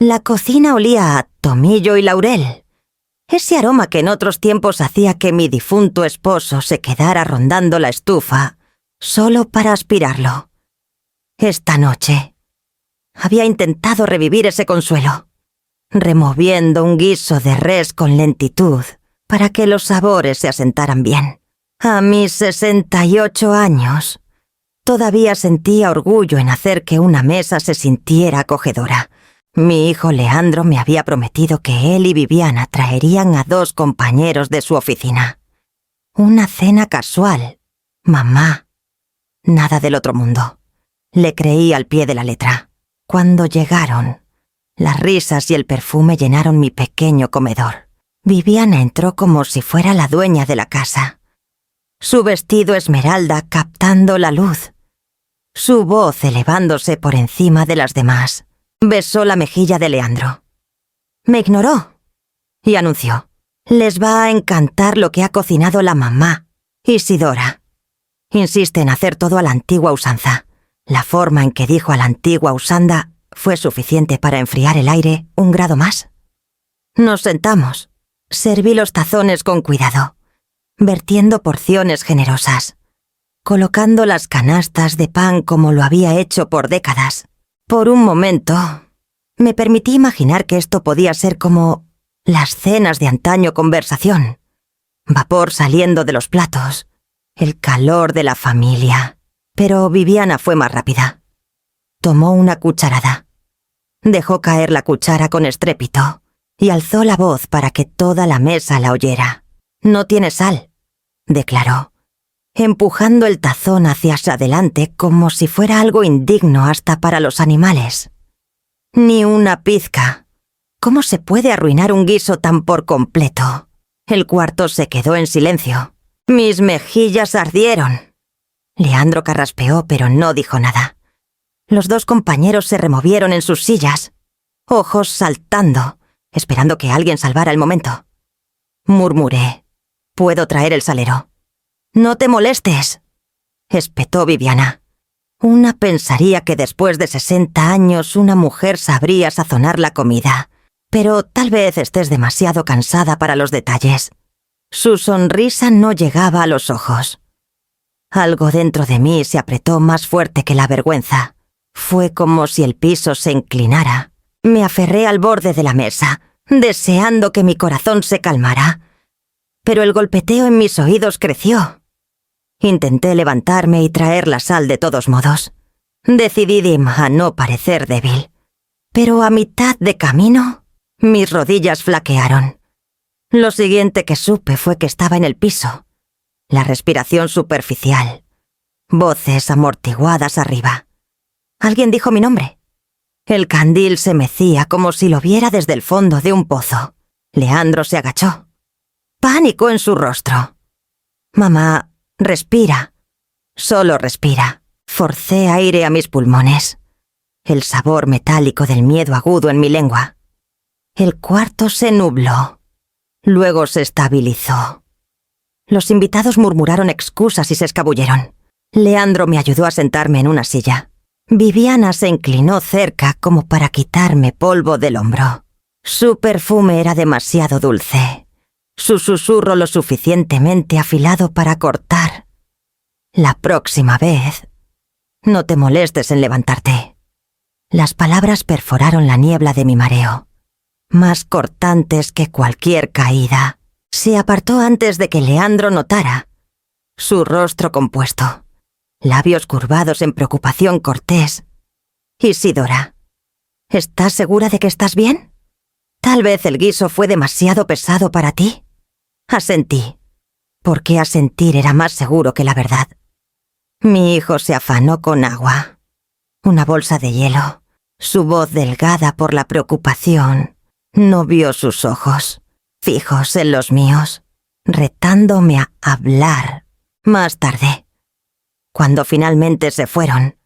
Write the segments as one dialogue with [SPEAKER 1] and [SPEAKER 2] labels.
[SPEAKER 1] La cocina olía a tomillo y laurel. Ese aroma que en otros tiempos hacía que mi difunto esposo se quedara rondando la estufa solo para aspirarlo. Esta noche había intentado revivir ese consuelo, removiendo un guiso de res con lentitud para que los sabores se asentaran bien. A mis 68 años, todavía sentía orgullo en hacer que una mesa se sintiera acogedora. Mi hijo Leandro me había prometido que él y Viviana traerían a 2 compañeros de su oficina. Una cena casual. Mamá. Nada del otro mundo. Le creí al pie de la letra. Cuando llegaron, las risas y el perfume llenaron mi pequeño comedor. Viviana entró como si fuera la dueña de la casa. Su vestido esmeralda captando la luz. Su voz elevándose por encima de las demás. Besó la mejilla de Leandro. Me ignoró y anunció: les va a encantar lo que ha cocinado la mamá, Isidora. Insiste en hacer todo a la antigua usanza. La forma en que dijo a la antigua usanda fue suficiente para enfriar el aire 1 grado más. Nos sentamos. Serví los tazones con cuidado, vertiendo porciones generosas, colocando las canastas de pan como lo había hecho por décadas. Por un momento, me permití imaginar que esto podía ser como las cenas de antaño conversación. Vapor saliendo de los platos, el calor de la familia. Pero Viviana fue más rápida. Tomó una cucharada. Dejó caer la cuchara con estrépito y alzó la voz para que toda la mesa la oyera. No tiene sal, declaró, empujando el tazón hacia adelante como si fuera algo indigno hasta para los animales. Ni una pizca. ¿Cómo se puede arruinar un guiso tan por completo? El cuarto se quedó en silencio. Mis mejillas ardieron. Leandro carraspeó, pero no dijo nada. Los 2 compañeros se removieron en sus sillas, ojos saltando, esperando que alguien salvara el momento. Murmuré: «Puedo traer el salero». «No te molestes», espetó Viviana. Una pensaría que después de 60 años una mujer sabría sazonar la comida, pero tal vez estés demasiado cansada para los detalles. Su sonrisa no llegaba a los ojos. Algo dentro de mí se apretó más fuerte que la vergüenza. Fue como si el piso se inclinara. Me aferré al borde de la mesa, deseando que mi corazón se calmara. Pero el golpeteo en mis oídos creció. Intenté levantarme y traer la sal de todos modos. Decidí a no parecer débil. Pero a mitad de camino, mis rodillas flaquearon. Lo siguiente que supe fue que estaba en el piso. La respiración superficial. Voces amortiguadas arriba. Alguien dijo mi nombre. El candil se mecía como si lo viera desde el fondo de un pozo. Leandro se agachó. Pánico en su rostro. «Mamá, respira. Solo respira». Forcé aire a mis pulmones. El sabor metálico del miedo agudo en mi lengua. El cuarto se nubló. Luego se estabilizó. Los invitados murmuraron excusas y se escabulleron. Leandro me ayudó a sentarme en una silla. Viviana se inclinó cerca como para quitarme polvo del hombro. Su perfume era demasiado dulce. Su susurro lo suficientemente afilado para cortar. «La próxima vez, no te molestes en levantarte». Las palabras perforaron la niebla de mi mareo, más cortantes que cualquier caída. Se apartó antes de que Leandro notara. Su rostro compuesto, labios curvados en preocupación cortés. «Isidora, ¿estás segura de que estás bien? Tal vez el guiso fue demasiado pesado para ti». Asentí, porque asentir era más seguro que la verdad. Mi hijo se afanó con agua, una bolsa de hielo. Su voz delgada por la preocupación no vio sus ojos, fijos en los míos, retándome a hablar. Más tarde, cuando finalmente se fueron,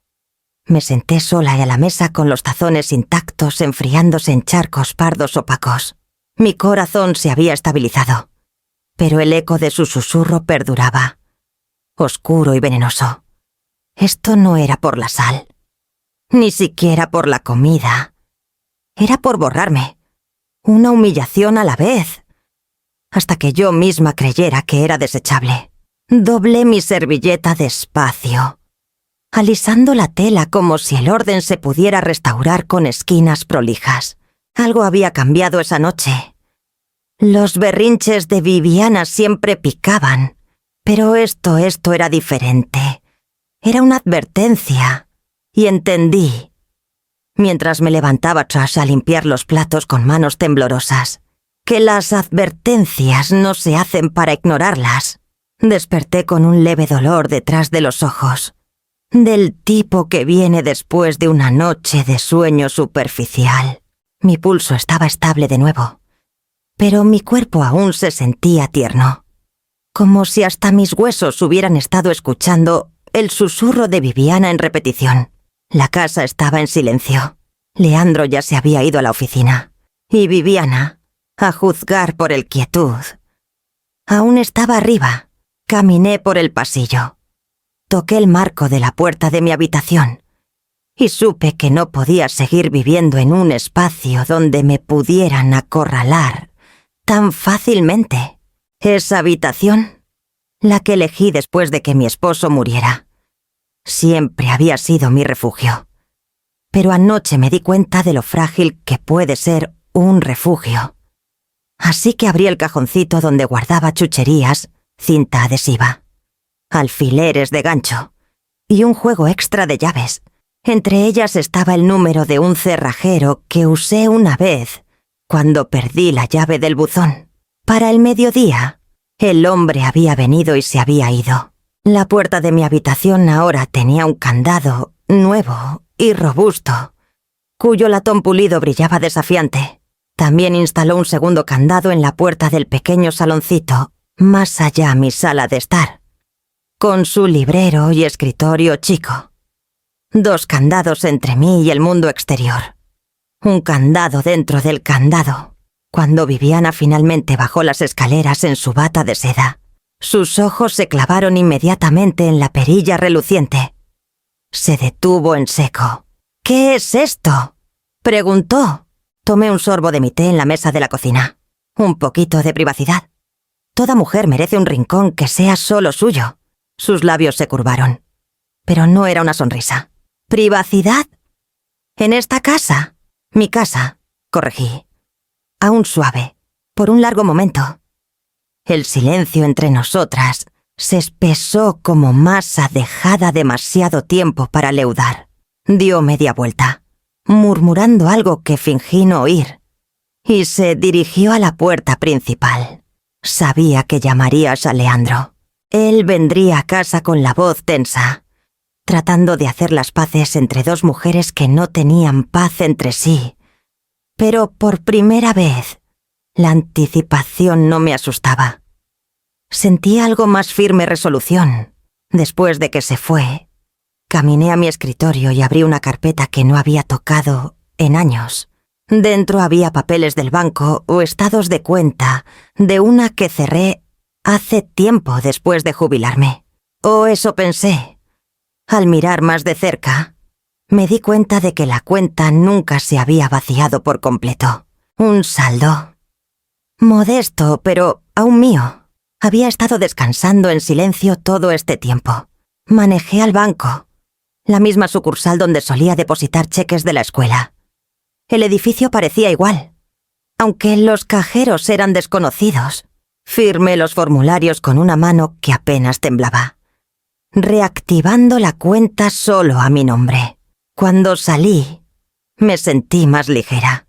[SPEAKER 1] me senté sola a la mesa con los tazones intactos enfriándose en charcos pardos opacos. Mi corazón se había estabilizado, pero el eco de su susurro perduraba, oscuro y venenoso. Esto no era por la sal, ni siquiera por la comida. Era por borrarme. Una humillación a la vez. Hasta que yo misma creyera que era desechable. Doblé mi servilleta despacio, alisando la tela como si el orden se pudiera restaurar con esquinas prolijas. Algo había cambiado esa noche. Los berrinches de Viviana siempre picaban, pero esto era diferente. Era una advertencia, y entendí, mientras me levantaba tras a limpiar los platos con manos temblorosas, que las advertencias no se hacen para ignorarlas. Desperté con un leve dolor detrás de los ojos, del tipo que viene después de una noche de sueño superficial. Mi pulso estaba estable de nuevo, pero mi cuerpo aún se sentía tierno, como si hasta mis huesos hubieran estado escuchando el susurro de Viviana en repetición. La casa estaba en silencio. Leandro ya se había ido a la oficina, y Viviana, a juzgar por el quietud, aún estaba arriba. Caminé por el pasillo. Toqué el marco de la puerta de mi habitación y supe que no podía seguir viviendo en un espacio donde me pudieran acorralar tan fácilmente. Esa habitación, la que elegí después de que mi esposo muriera, siempre había sido mi refugio. Pero anoche me di cuenta de lo frágil que puede ser un refugio. Así que abrí el cajoncito donde guardaba chucherías, cinta adhesiva, alfileres de gancho y un juego extra de llaves. Entre ellas estaba el número de un cerrajero que usé una vez cuando perdí la llave del buzón. Para el mediodía, el hombre había venido y se había ido. La puerta de mi habitación ahora tenía un candado nuevo y robusto, cuyo latón pulido brillaba desafiante. También instaló un segundo candado en la puerta del pequeño saloncito, más allá mi sala de estar, con su librero y escritorio chico. 2 candados entre mí y el mundo exterior. Un candado dentro del candado. Cuando Viviana finalmente bajó las escaleras en su bata de seda, sus ojos se clavaron inmediatamente en la perilla reluciente. Se detuvo en seco. «¿Qué es esto?», preguntó. Tomé un sorbo de mi té en la mesa de la cocina. Un poquito de privacidad. Toda mujer merece un rincón que sea solo suyo. Sus labios se curvaron. Pero no era una sonrisa. ¿Privacidad? ¿En esta casa? Mi casa, corregí. Aún suave, por un largo momento. El silencio entre nosotras se espesó como masa dejada demasiado tiempo para leudar. Dio media vuelta, murmurando algo que fingí no oír, y se dirigió a la puerta principal. Sabía que llamarías a Leandro. Él vendría a casa con la voz tensa, tratando de hacer las paces entre 2 mujeres que no tenían paz entre sí. Pero por primera vez, la anticipación no me asustaba. Sentí algo más firme resolución. Después de que se fue, caminé a mi escritorio y abrí una carpeta que no había tocado en años. Dentro había papeles del banco o estados de cuenta de una que cerré hace tiempo después de jubilarme. O eso pensé. Al mirar más de cerca, me di cuenta de que la cuenta nunca se había vaciado por completo. Un saldo modesto, pero aún mío. Había estado descansando en silencio todo este tiempo. Manejé al banco, la misma sucursal donde solía depositar cheques de la escuela. El edificio parecía igual, aunque los cajeros eran desconocidos. Firmé los formularios con una mano que apenas temblaba, reactivando la cuenta solo a mi nombre. Cuando salí, me sentí más ligera,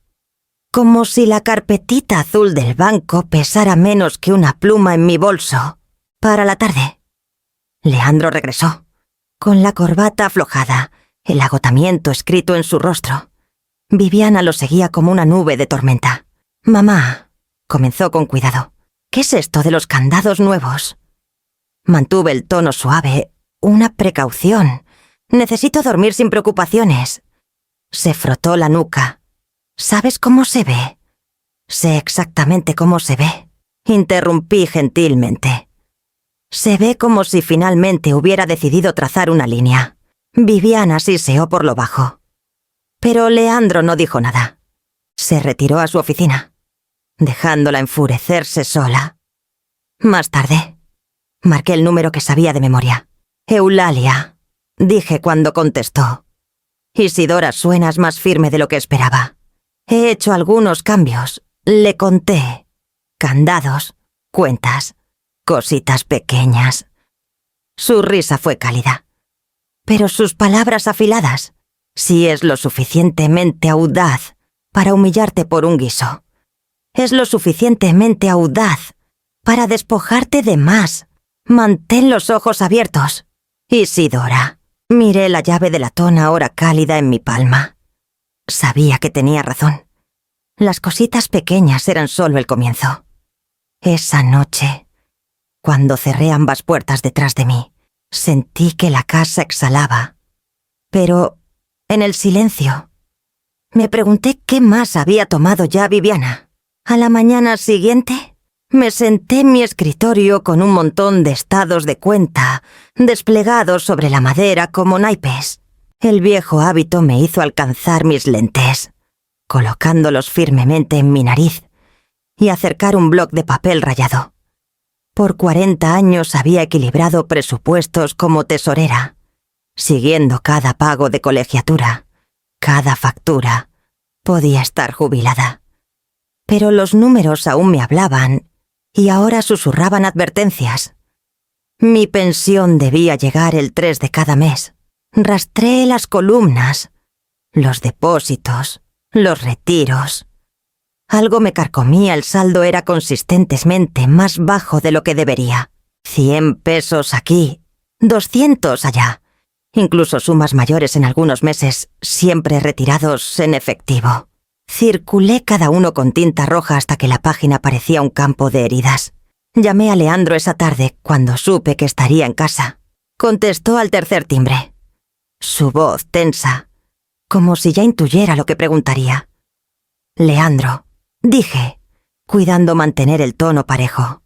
[SPEAKER 1] como si la carpetita azul del banco pesara menos que una pluma en mi bolso. Para la tarde, Leandro regresó, con la corbata aflojada, el agotamiento escrito en su rostro. Viviana lo seguía como una nube de tormenta. «Mamá», comenzó con cuidado, «¿qué es esto de los candados nuevos?» Mantuve el tono suave, una precaución. «Necesito dormir sin preocupaciones». Se frotó la nuca. «¿Sabes cómo se ve?» «Sé exactamente cómo se ve», interrumpí gentilmente. «Se ve como si finalmente hubiera decidido trazar una línea». Viviana siseó por lo bajo. Pero Leandro no dijo nada. Se retiró a su oficina, dejándola enfurecerse sola. Más tarde, marqué el número que sabía de memoria. Eulalia, dije cuando contestó. Isidora, suenas más firme de lo que esperaba. He hecho algunos cambios, le conté. Candados, cuentas, cositas pequeñas. Su risa fue cálida, pero sus palabras afiladas. Si es lo suficientemente audaz para humillarte por un guiso, es lo suficientemente audaz para despojarte de más. Mantén los ojos abiertos. Isidora, miré la llave de latón ahora cálida en mi palma. Sabía que tenía razón. Las cositas pequeñas eran solo el comienzo. Esa noche, cuando cerré ambas puertas detrás de mí, sentí que la casa exhalaba. Pero, en el silencio, me pregunté qué más había tomado ya Viviana. A la mañana siguiente, me senté en mi escritorio con un montón de estados de cuenta desplegados sobre la madera como naipes. El viejo hábito me hizo alcanzar mis lentes, colocándolos firmemente en mi nariz, y acercar un bloc de papel rayado. Por 40 años había equilibrado presupuestos como tesorera, siguiendo cada pago de colegiatura, cada factura. Podía estar jubilada. Pero los números aún me hablaban y ahora susurraban advertencias. Mi pensión debía llegar el 3 de cada mes. Rastreé las columnas, los depósitos, los retiros. Algo me carcomía, el saldo era consistentemente más bajo de lo que debería. 100 pesos aquí, 200 allá. Incluso sumas mayores en algunos meses, siempre retirados en efectivo. Circulé cada uno con tinta roja hasta que la página parecía un campo de heridas. Llamé a Leandro esa tarde cuando supe que estaría en casa. Contestó al tercer timbre. Su voz tensa, como si ya intuyera lo que preguntaría. Leandro, dije, cuidando mantener el tono parejo.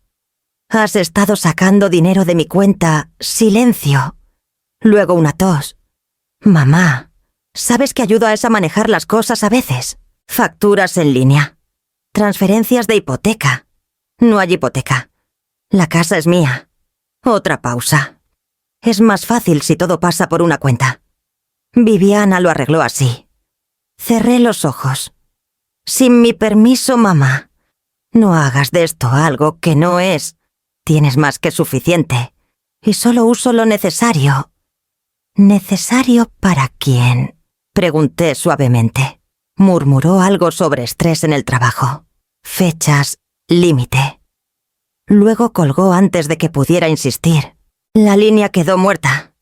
[SPEAKER 1] Has estado sacando dinero de mi cuenta. Silencio. Luego una tos. Mamá, ¿sabes que ayudo a esa a manejar las cosas a veces? Facturas en línea. Transferencias de hipoteca. No hay hipoteca. La casa es mía. Otra pausa. Es más fácil si todo pasa por una cuenta. Viviana lo arregló así. Cerré los ojos. Sin mi permiso, mamá. No hagas de esto algo que no es. Tienes más que suficiente. Y solo uso lo necesario. ¿Necesario para quién? Pregunté suavemente. Murmuró algo sobre estrés en el trabajo. Fechas, límite. Luego colgó antes de que pudiera insistir. La línea quedó muerta,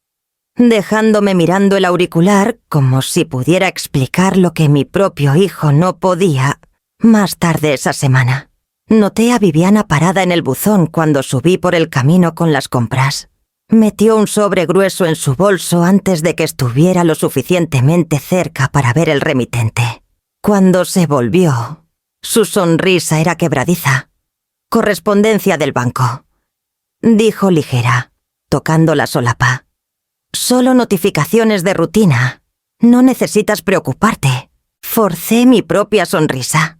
[SPEAKER 1] dejándome mirando el auricular como si pudiera explicar lo que mi propio hijo no podía. Más tarde esa semana, noté a Viviana parada en el buzón cuando subí por el camino con las compras. Metió un sobre grueso en su bolso antes de que estuviera lo suficientemente cerca para ver el remitente. Cuando se volvió, su sonrisa era quebradiza. Correspondencia del banco, dijo ligera, tocando la solapa. Solo notificaciones de rutina. No necesitas preocuparte. Forcé mi propia sonrisa.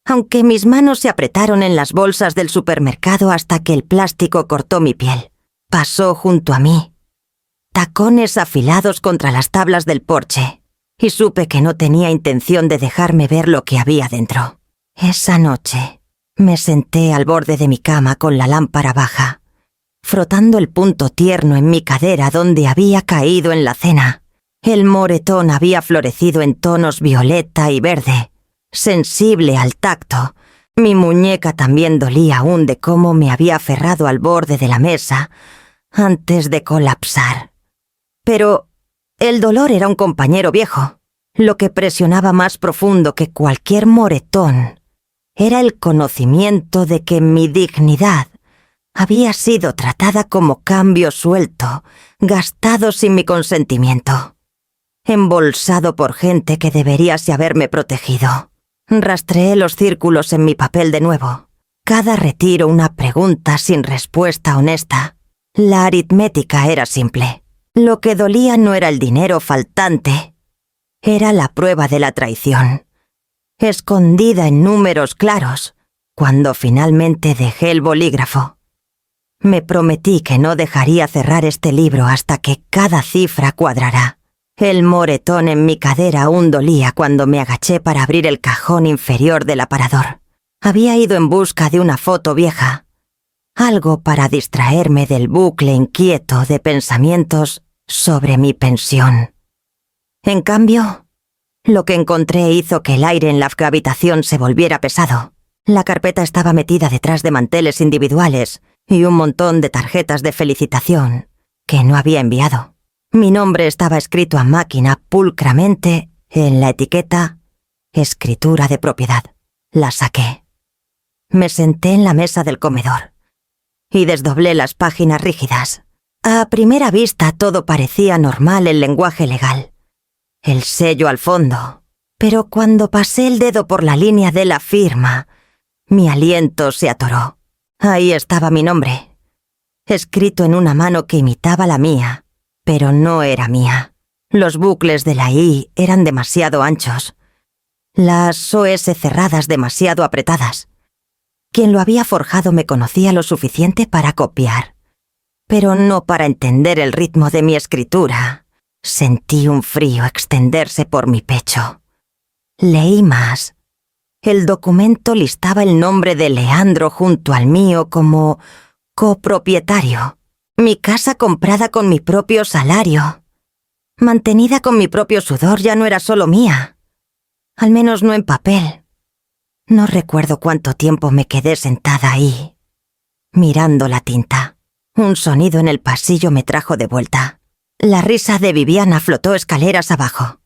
[SPEAKER 1] Aunque mis manos se apretaron en las bolsas del supermercado hasta que el plástico cortó mi piel. Pasó junto a mí, tacones afilados contra las tablas del porche, y supe que no tenía intención de dejarme ver lo que había dentro. Esa noche me senté al borde de mi cama con la lámpara baja, frotando el punto tierno en mi cadera donde había caído en la cena. El moretón había florecido en tonos violeta y verde, sensible al tacto. Mi muñeca también dolía aún de cómo me había aferrado al borde de la mesa antes de colapsar. Pero el dolor era un compañero viejo. Lo que presionaba más profundo que cualquier moretón era el conocimiento de que mi dignidad había sido tratada como cambio suelto, gastado sin mi consentimiento, embolsado por gente que deberíase haberme protegido. Rastreé los círculos en mi papel de nuevo. Cada retiro una pregunta sin respuesta honesta. La aritmética era simple. Lo que dolía no era el dinero faltante, era la prueba de la traición. escondida en números claros, cuando finalmente dejé el bolígrafo. Me prometí que no dejaría cerrar este libro hasta que cada cifra cuadrara. El moretón en mi cadera aún dolía cuando me agaché para abrir el cajón inferior del aparador. Había ido en busca de una foto vieja, algo para distraerme del bucle inquieto de pensamientos sobre mi pensión. En cambio, lo que encontré hizo que el aire en la habitación se volviera pesado. La carpeta estaba metida detrás de manteles individuales y un montón de tarjetas de felicitación que no había enviado. Mi nombre estaba escrito a máquina pulcramente en la etiqueta «Escritura de propiedad». La saqué. Me senté en la mesa del comedor y desdoblé las páginas rígidas. A primera vista todo parecía normal en lenguaje legal. El sello al fondo. Pero cuando pasé el dedo por la línea de la firma, mi aliento se atoró. Ahí estaba mi nombre, escrito en una mano que imitaba la mía, pero no era mía. Los bucles de la I eran demasiado anchos, las OS cerradas demasiado apretadas. Quien lo había forjado me conocía lo suficiente para copiar, pero no para entender el ritmo de mi escritura. Sentí un frío extenderse por mi pecho. Leí más. El documento listaba el nombre de Leandro junto al mío como copropietario. Mi casa comprada con mi propio salario. Mantenida con mi propio sudor ya no era solo mía. Al menos no en papel. No recuerdo cuánto tiempo me quedé sentada ahí, mirando la tinta. Un sonido en el pasillo me trajo de vuelta. La risa de Viviana flotó escaleras abajo,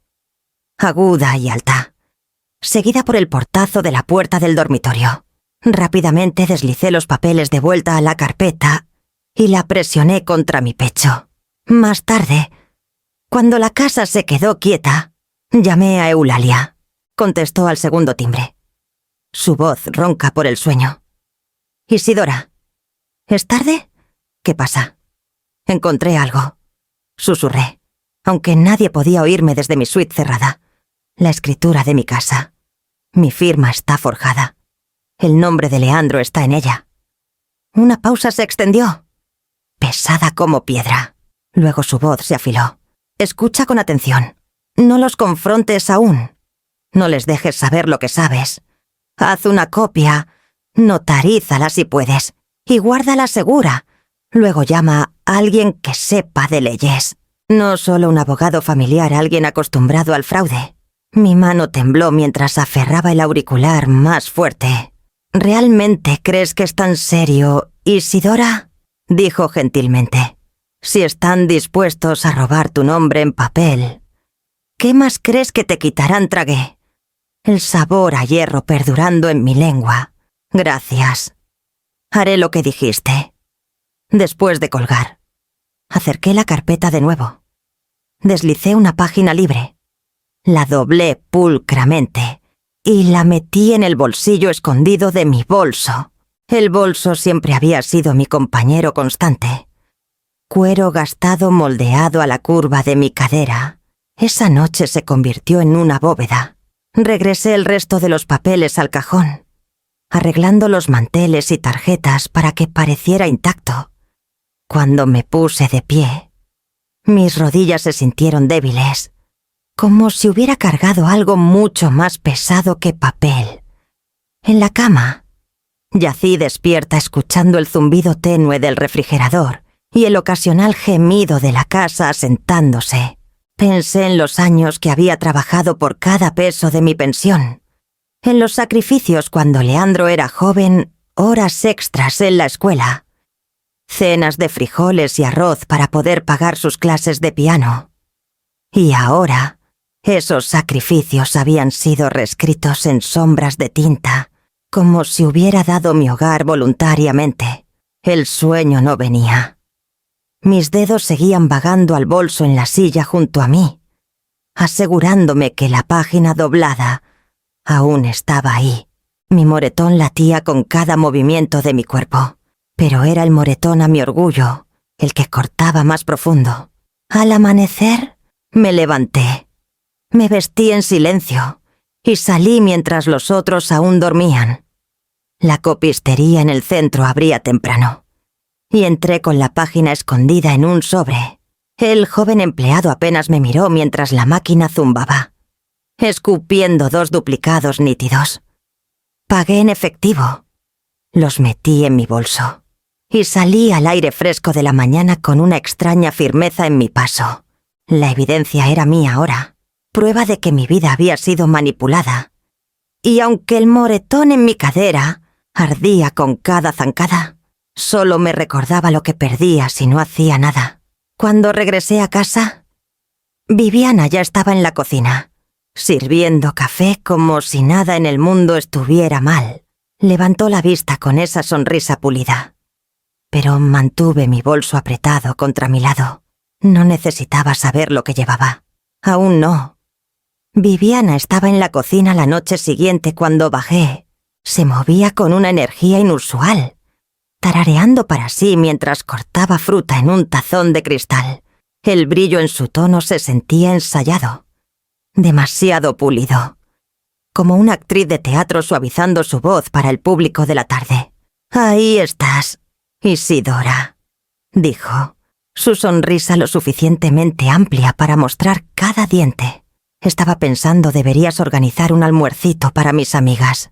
[SPEAKER 1] aguda y alta, seguida por el portazo de la puerta del dormitorio. Rápidamente deslicé los papeles de vuelta a la carpeta y la presioné contra mi pecho. Más tarde, cuando la casa se quedó quieta, llamé a Eulalia. Contestó al segundo timbre. Su voz ronca por el sueño. «Isidora, ¿es tarde? ¿Qué pasa?» «Encontré algo», susurré, aunque nadie podía oírme desde mi suite cerrada. «La escritura de mi casa. Mi firma está forjada. El nombre de Leandro está en ella». Una pausa se extendió, pesada como piedra. Luego su voz se afiló. «Escucha con atención. No los confrontes aún. No les dejes saber lo que sabes. Haz una copia, notarízala si puedes, y guárdala segura. Luego llama a alguien que sepa de leyes. No solo un abogado familiar, alguien acostumbrado al fraude». Mi mano tembló mientras aferraba el auricular más fuerte. «¿Realmente crees que es tan serio, Isidora?», dijo gentilmente. «Si están dispuestos a robar tu nombre en papel, ¿qué más crees que te quitarán?», tragué, el sabor a hierro perdurando en mi lengua. «Gracias. Haré lo que dijiste». Después de colgar, acerqué la carpeta de nuevo. Deslicé una página libre. La doblé pulcramente y la metí en el bolsillo escondido de mi bolso. El bolso siempre había sido mi compañero constante. Cuero gastado moldeado a la curva de mi cadera. Esa noche se convirtió en una bóveda. Regresé el resto de los papeles al cajón, arreglando los manteles y tarjetas para que pareciera intacto. Cuando me puse de pie, mis rodillas se sintieron débiles, como si hubiera cargado algo mucho más pesado que papel. En la cama, yací despierta escuchando el zumbido tenue del refrigerador y el ocasional gemido de la casa asentándose. Pensé en los años que había trabajado por cada peso de mi pensión, en los sacrificios cuando Leandro era joven, horas extras en la escuela, cenas de frijoles y arroz para poder pagar sus clases de piano. Y ahora, esos sacrificios habían sido reescritos en sombras de tinta, como si hubiera dado mi hogar voluntariamente. El sueño no venía. Mis dedos seguían vagando al bolso en la silla junto a mí, asegurándome que la página doblada aún estaba ahí. Mi moretón latía con cada movimiento de mi cuerpo, pero era el moretón a mi orgullo, el que cortaba más profundo. Al amanecer, me levanté. Me vestí en silencio y salí mientras los otros aún dormían. La copistería en el centro abría temprano, y entré con la página escondida en un sobre. El joven empleado apenas me miró mientras la máquina zumbaba, escupiendo 2 duplicados nítidos. Pagué en efectivo. Los metí en mi bolso y salí al aire fresco de la mañana con una extraña firmeza en mi paso. La evidencia era mía ahora, prueba de que mi vida había sido manipulada. Y aunque el moretón en mi cadera ardía con cada zancada, solo me recordaba lo que perdía si no hacía nada. Cuando regresé a casa, Viviana ya estaba en la cocina, sirviendo café como si nada en el mundo estuviera mal. Levantó la vista con esa sonrisa pulida. Pero mantuve mi bolso apretado contra mi lado. No necesitaba saber lo que llevaba. Aún no. Viviana estaba en la cocina la noche siguiente cuando bajé. Se movía con una energía inusual, tarareando para sí mientras cortaba fruta en un tazón de cristal. El brillo en su tono se sentía ensayado, demasiado pulido, como una actriz de teatro suavizando su voz para el público de la tarde. «Ahí estás, Isidora», dijo, su sonrisa lo suficientemente amplia para mostrar cada diente. Estaba pensando, deberías organizar un almuercito para mis amigas.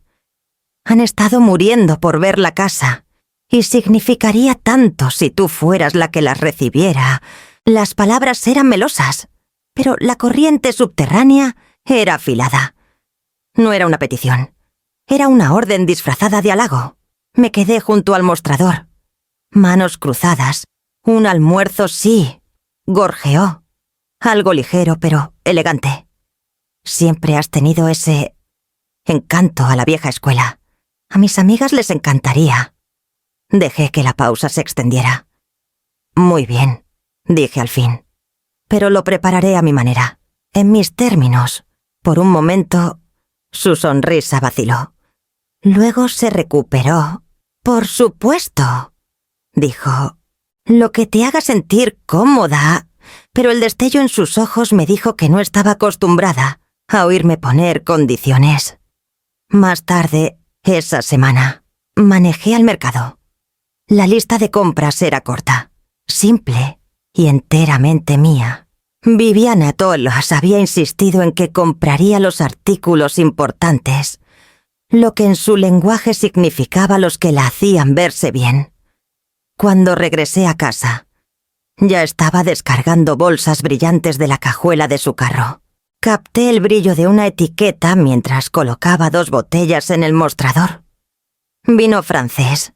[SPEAKER 1] Han estado muriendo por ver la casa, y significaría tanto si tú fueras la que las recibiera. Las palabras eran melosas, pero la corriente subterránea era afilada. No era una petición, era una orden disfrazada de halago. Me quedé junto al mostrador, manos cruzadas. «Un almuerzo, sí», gorjeó, algo ligero pero elegante. «Siempre has tenido ese encanto a la vieja escuela. A mis amigas les encantaría». Dejé que la pausa se extendiera. «Muy bien», dije al fin, «pero lo prepararé a mi manera, en mis términos». Por un momento, su sonrisa vaciló. Luego se recuperó. «Por supuesto», dijo, «lo que te haga sentir cómoda». Pero el destello en sus ojos me dijo que no estaba acostumbrada a oírme poner condiciones. Más tarde, esa semana, manejé al mercado. La lista de compras era corta, simple y enteramente mía. Viviana Tolas había insistido en que compraría los artículos importantes, lo que en su lenguaje significaba los que la hacían verse bien. Cuando regresé a casa, ya estaba descargando bolsas brillantes de la cajuela de su carro. Capté el brillo de una etiqueta mientras colocaba 2 botellas en el mostrador. Vino francés,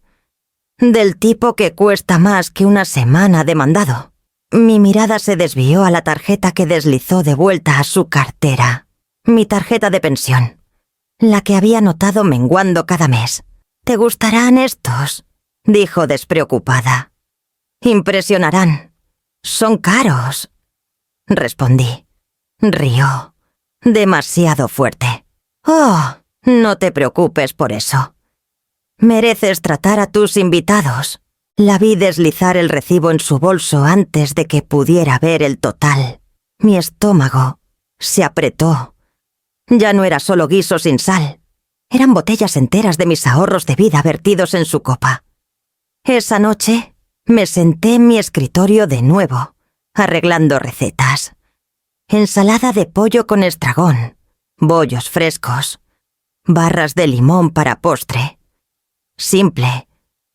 [SPEAKER 1] del tipo que cuesta más que una semana de mandado. Mi mirada se desvió a la tarjeta que deslizó de vuelta a su cartera. Mi tarjeta de pensión, la que había notado menguando cada mes. «¿Te gustarán estos?», dijo despreocupada. «Impresionarán. Son caros», respondí. Rió, demasiado fuerte. «Oh, no te preocupes por eso. Mereces tratar a tus invitados». La vi deslizar el recibo en su bolso antes de que pudiera ver el total. Mi estómago se apretó. Ya no era solo guiso sin sal. Eran botellas enteras de mis ahorros de vida vertidos en su copa. Esa noche me senté en mi escritorio de nuevo, arreglando recetas. Ensalada de pollo con estragón, bollos frescos, barras de limón para postre. Simple,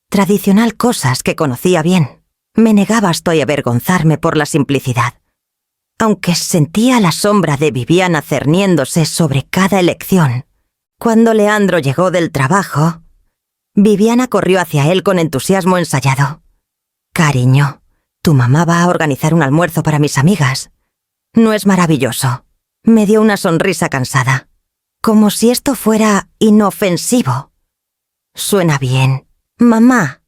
[SPEAKER 1] tradicional, cosas que conocía bien. Me negaba hasta avergonzarme por la simplicidad. Aunque sentía la sombra de Viviana cerniéndose sobre cada elección. Cuando Leandro llegó del trabajo, Viviana corrió hacia él con entusiasmo ensayado. «Cariño, tu mamá va a organizar un almuerzo para mis amigas. ¿No es maravilloso?». Me dio una sonrisa cansada, como si esto fuera inofensivo. «Suena bien, mamá».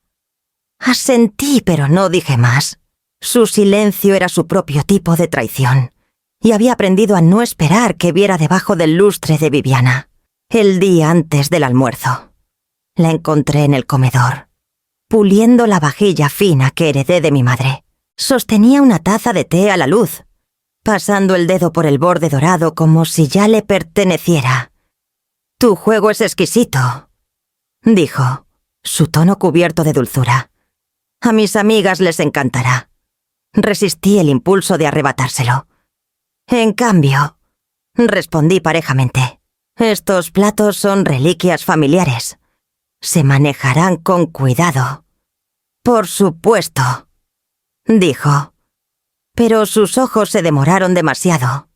[SPEAKER 1] Asentí, pero no dije más. Su silencio era su propio tipo de traición, y había aprendido a no esperar que viera debajo del lustre de Viviana. El día antes del almuerzo, la encontré en el comedor, puliendo la vajilla fina que heredé de mi madre. Sostenía una taza de té a la luz, pasando el dedo por el borde dorado como si ya le perteneciera. Tu juego es exquisito, dijo, su tono cubierto de dulzura. A mis amigas les encantará. Resistí el impulso de arrebatárselo. En cambio, respondí parejamente, estos platos son reliquias familiares. Se manejarán con cuidado. Por supuesto, dijo. Pero sus ojos se demoraron demasiado,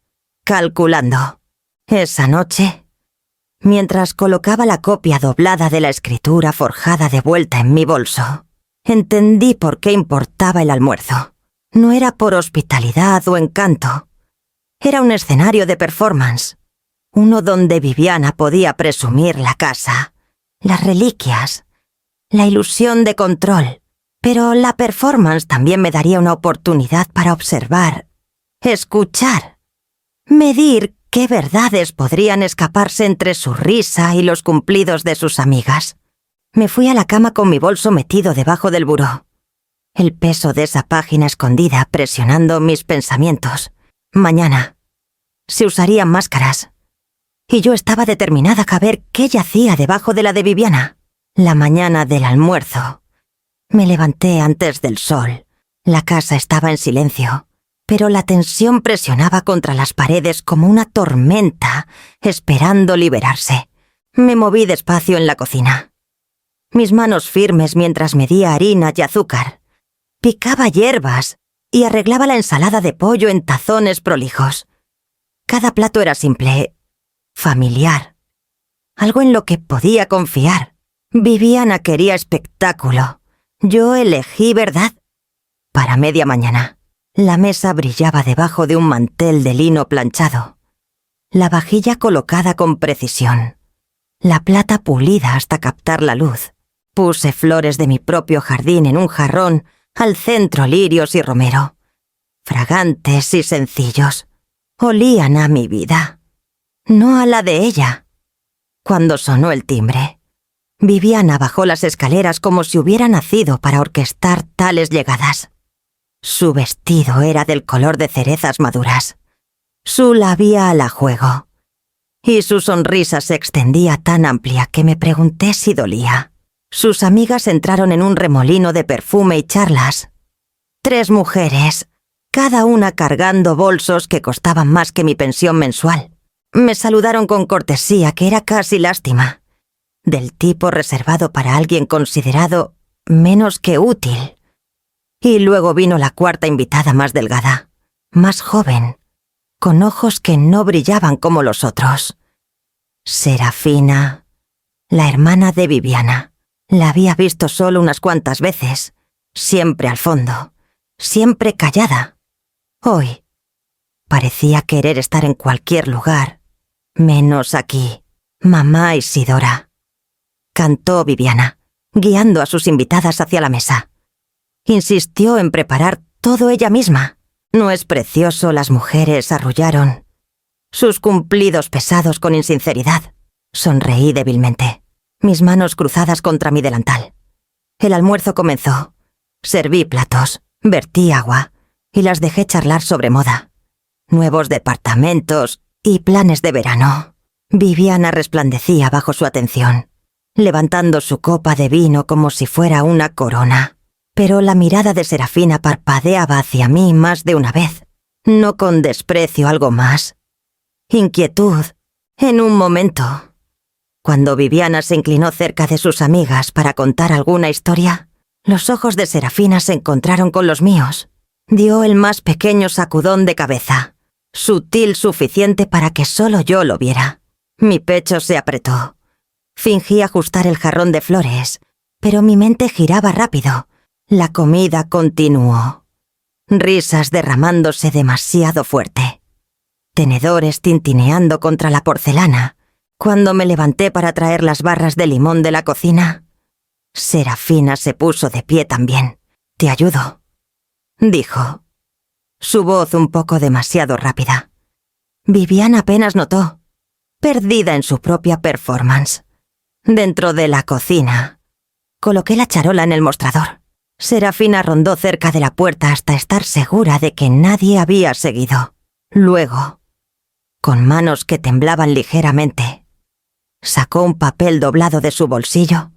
[SPEAKER 1] calculando. Esa noche, mientras colocaba la copia doblada de la escritura forjada de vuelta en mi bolso, entendí por qué importaba el almuerzo. No era por hospitalidad o encanto. Era un escenario de performance, uno donde Viviana podía presumir la casa, las reliquias, la ilusión de control. Pero la performance también me daría una oportunidad para observar, escuchar, medir qué verdades podrían escaparse entre su risa y los cumplidos de sus amigas. Me fui a la cama con mi bolso metido debajo del buró. El peso de esa página escondida presionando mis pensamientos. Mañana se usarían máscaras. Y yo estaba determinada a ver qué yacía debajo de la de Viviana. La mañana del almuerzo. Me levanté antes del sol. La casa estaba en silencio, pero la tensión presionaba contra las paredes como una tormenta, esperando liberarse. Me moví despacio en la cocina. Mis manos firmes mientras medía harina y azúcar. Picaba hierbas y arreglaba la ensalada de pollo en tazones prolijos. Cada plato era simple, familiar. Algo en lo que podía confiar. Viviana quería espectáculo. Yo elegí verdad. Para media mañana, la mesa brillaba debajo de un mantel de lino planchado. La vajilla colocada con precisión. La plata pulida hasta captar la luz. Puse flores de mi propio jardín en un jarrón, al centro lirios y romero. Fragantes y sencillos. Olían a mi vida, no a la de ella. Cuando sonó el timbre, Viviana bajó las escaleras como si hubiera nacido para orquestar tales llegadas. Su vestido era del color de cerezas maduras, su labial a juego, y su sonrisa se extendía tan amplia que me pregunté si dolía. Sus amigas entraron en un remolino de perfume y charlas. 3 mujeres, cada una cargando bolsos que costaban más que mi pensión mensual. Me saludaron con cortesía que era casi lástima, del tipo reservado para alguien considerado menos que útil. Y luego vino la 4ª invitada más delgada, más joven, con ojos que no brillaban como los otros. Serafina, la hermana de Viviana. La había visto solo unas cuantas veces, siempre al fondo, siempre callada. Hoy parecía querer estar en cualquier lugar, menos aquí. Mamá Isidora. Cantó Viviana, guiando a sus invitadas hacia la mesa. Insistió en preparar todo ella misma. ¿No es precioso? Las mujeres arrullaron sus cumplidos pesados con insinceridad. Sonreí débilmente, mis manos cruzadas contra mi delantal. El almuerzo comenzó. Serví platos, vertí agua y las dejé charlar sobre moda, nuevos departamentos y planes de verano. Viviana resplandecía bajo su atención, levantando su copa de vino como si fuera una corona. Pero la mirada de Serafina parpadeaba hacia mí más de una vez, no con desprecio, algo más. Inquietud, en un momento. Cuando Viviana se inclinó cerca de sus amigas para contar alguna historia, los ojos de Serafina se encontraron con los míos. Dio el más pequeño sacudón de cabeza, sutil suficiente para que solo yo lo viera. Mi pecho se apretó. Fingí ajustar el jarrón de flores, pero mi mente giraba rápido. La comida continuó. Risas derramándose demasiado fuerte. Tenedores tintineando contra la porcelana. Cuando me levanté para traer las barras de limón de la cocina, Serafina se puso de pie también. «Te ayudo», dijo. Su voz un poco demasiado rápida. Viviana apenas notó, perdida en su propia performance. Dentro de la cocina, coloqué la charola en el mostrador. Serafina rondó cerca de la puerta hasta estar segura de que nadie había seguido. Luego, con manos que temblaban ligeramente, Sacó un papel doblado de su bolsillo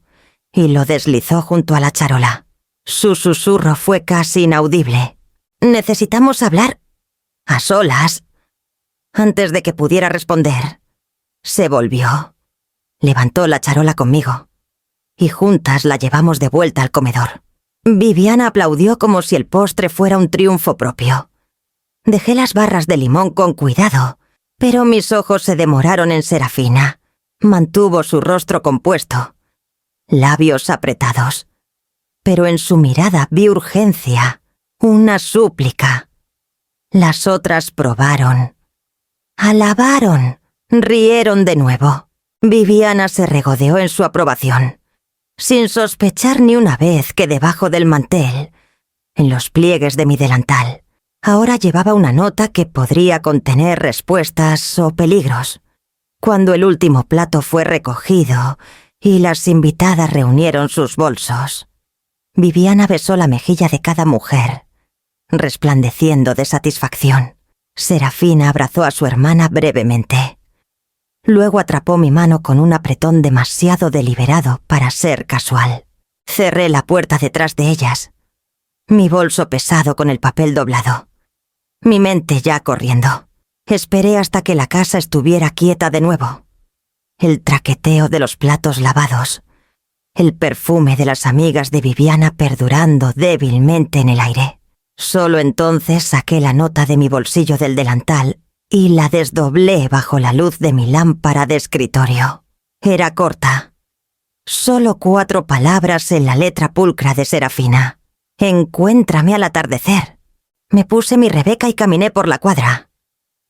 [SPEAKER 1] y lo deslizó junto a la charola. Su susurro fue casi inaudible. «Necesitamos hablar a solas». Antes de que pudiera responder, se volvió, levantó la charola conmigo y juntas la llevamos de vuelta al comedor. Viviana aplaudió como si el postre fuera un triunfo propio. Dejé las barras de limón con cuidado, pero mis ojos se demoraron en Serafina. Mantuvo su rostro compuesto, labios apretados, pero en su mirada vi urgencia, una súplica. Las otras probaron, alabaron, rieron de nuevo. Viviana se regodeó en su aprobación, sin sospechar ni una vez que debajo del mantel, en los pliegues de mi delantal, ahora llevaba una nota que podría contener respuestas o peligros. Cuando el último plato fue recogido y las invitadas reunieron sus bolsos, Viviana besó la mejilla de cada mujer, resplandeciendo de satisfacción. Serafina abrazó a su hermana brevemente. Luego atrapó mi mano con un apretón demasiado deliberado para ser casual. Cerré la puerta detrás de ellas, mi bolso pesado con el papel doblado, mi mente ya corriendo. Esperé hasta que la casa estuviera quieta de nuevo. El traqueteo de los platos lavados, el perfume de las amigas de Viviana perdurando débilmente en el aire. Solo entonces saqué la nota de mi bolsillo del delantal y la desdoblé bajo la luz de mi lámpara de escritorio. Era corta. Solo 4 palabras en la letra pulcra de Serafina. «Encuéntrame al atardecer». Me puse mi Rebeca y caminé por la cuadra,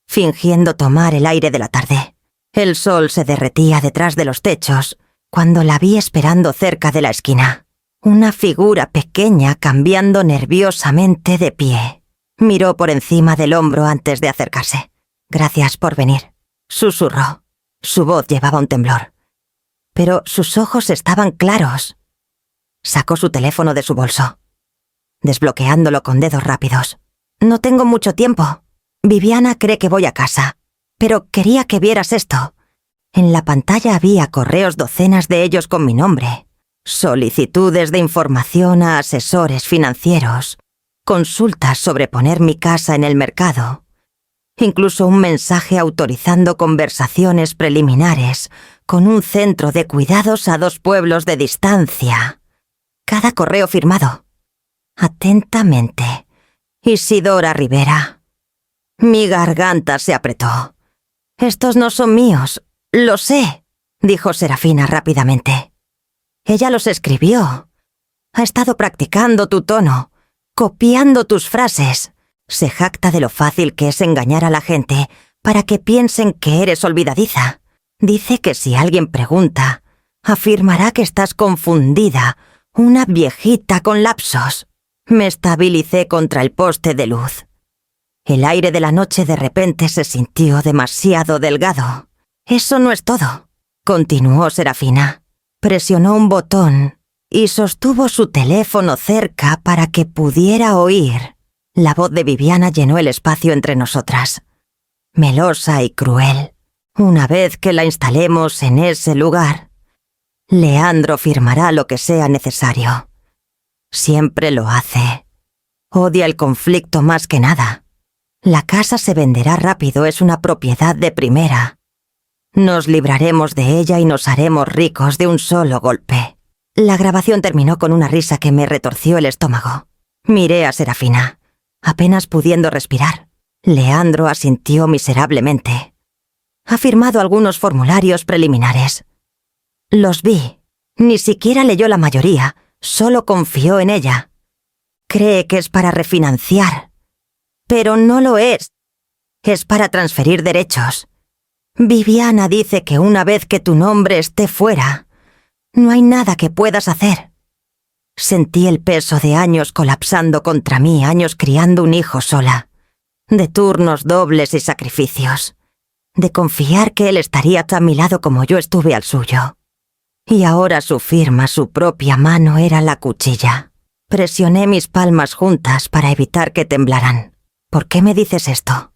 [SPEAKER 1] fingiendo tomar el aire de la tarde. El sol se derretía detrás de los techos cuando la vi esperando cerca de la esquina. Una figura pequeña cambiando nerviosamente de pie. Miró por encima del hombro antes de acercarse. «Gracias por venir», susurró. Su voz llevaba un temblor, pero sus ojos estaban claros. Sacó su teléfono de su bolso, desbloqueándolo con dedos rápidos. «No tengo mucho tiempo. Viviana cree que voy a casa, pero quería que vieras esto». En la pantalla había correos, docenas de ellos con mi nombre, solicitudes de información a asesores financieros, consultas sobre poner mi casa en el mercado, incluso un mensaje autorizando conversaciones preliminares con un centro de cuidados a 2 pueblos de distancia. Cada correo firmado. Atentamente, Isidora Rivera. Mi garganta se apretó. «Estos no son míos, lo sé», dijo Serafina rápidamente. «Ella los escribió. Ha estado practicando tu tono, copiando tus frases. Se jacta de lo fácil que es engañar a la gente para que piensen que eres olvidadiza. Dice que si alguien pregunta, afirmará que estás confundida, una viejita con lapsos». Me estabilicé contra el poste de luz. El aire de la noche de repente se sintió demasiado delgado. «Eso no es todo», continuó Serafina. Presionó un botón y sostuvo su teléfono cerca para que pudiera oír. La voz de Viviana llenó el espacio entre nosotras, melosa y cruel. «Una vez que la instalemos en ese lugar, Leandro firmará lo que sea necesario. Siempre lo hace. Odia el conflicto más que nada. La casa se venderá rápido, es una propiedad de primera. Nos libraremos de ella y nos haremos ricos de un solo golpe». La grabación terminó con una risa que me retorció el estómago. Miré a Serafina, apenas pudiendo respirar. Leandro asintió miserablemente. «Ha firmado algunos formularios preliminares. Los vi. Ni siquiera leyó la mayoría, solo confió en ella. Cree que es para refinanciar, pero no lo es. Es para transferir derechos. Viviana dice que una vez que tu nombre esté fuera, no hay nada que puedas hacer». Sentí el peso de años colapsando contra mí, años criando un hijo sola, de turnos dobles y sacrificios, de confiar que él estaría a mi lado como yo estuve al suyo. Y ahora su firma, su propia mano, era la cuchilla. Presioné mis palmas juntas para evitar que temblaran. «¿Por qué me dices esto?».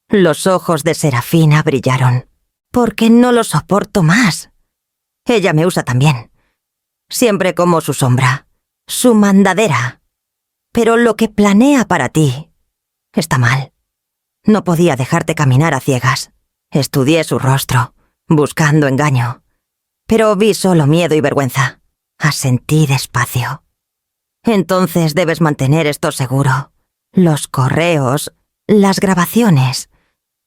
[SPEAKER 1] Los ojos de Serafina brillaron. «Porque no lo soporto más. Ella me usa también. Siempre como su sombra, su mandadera. Pero lo que planea para ti está mal. No podía dejarte caminar a ciegas. Estudié su rostro, buscando engaño. Pero vi solo miedo y vergüenza. Asentí despacio. Entonces debes mantener esto seguro. Los correos, las grabaciones.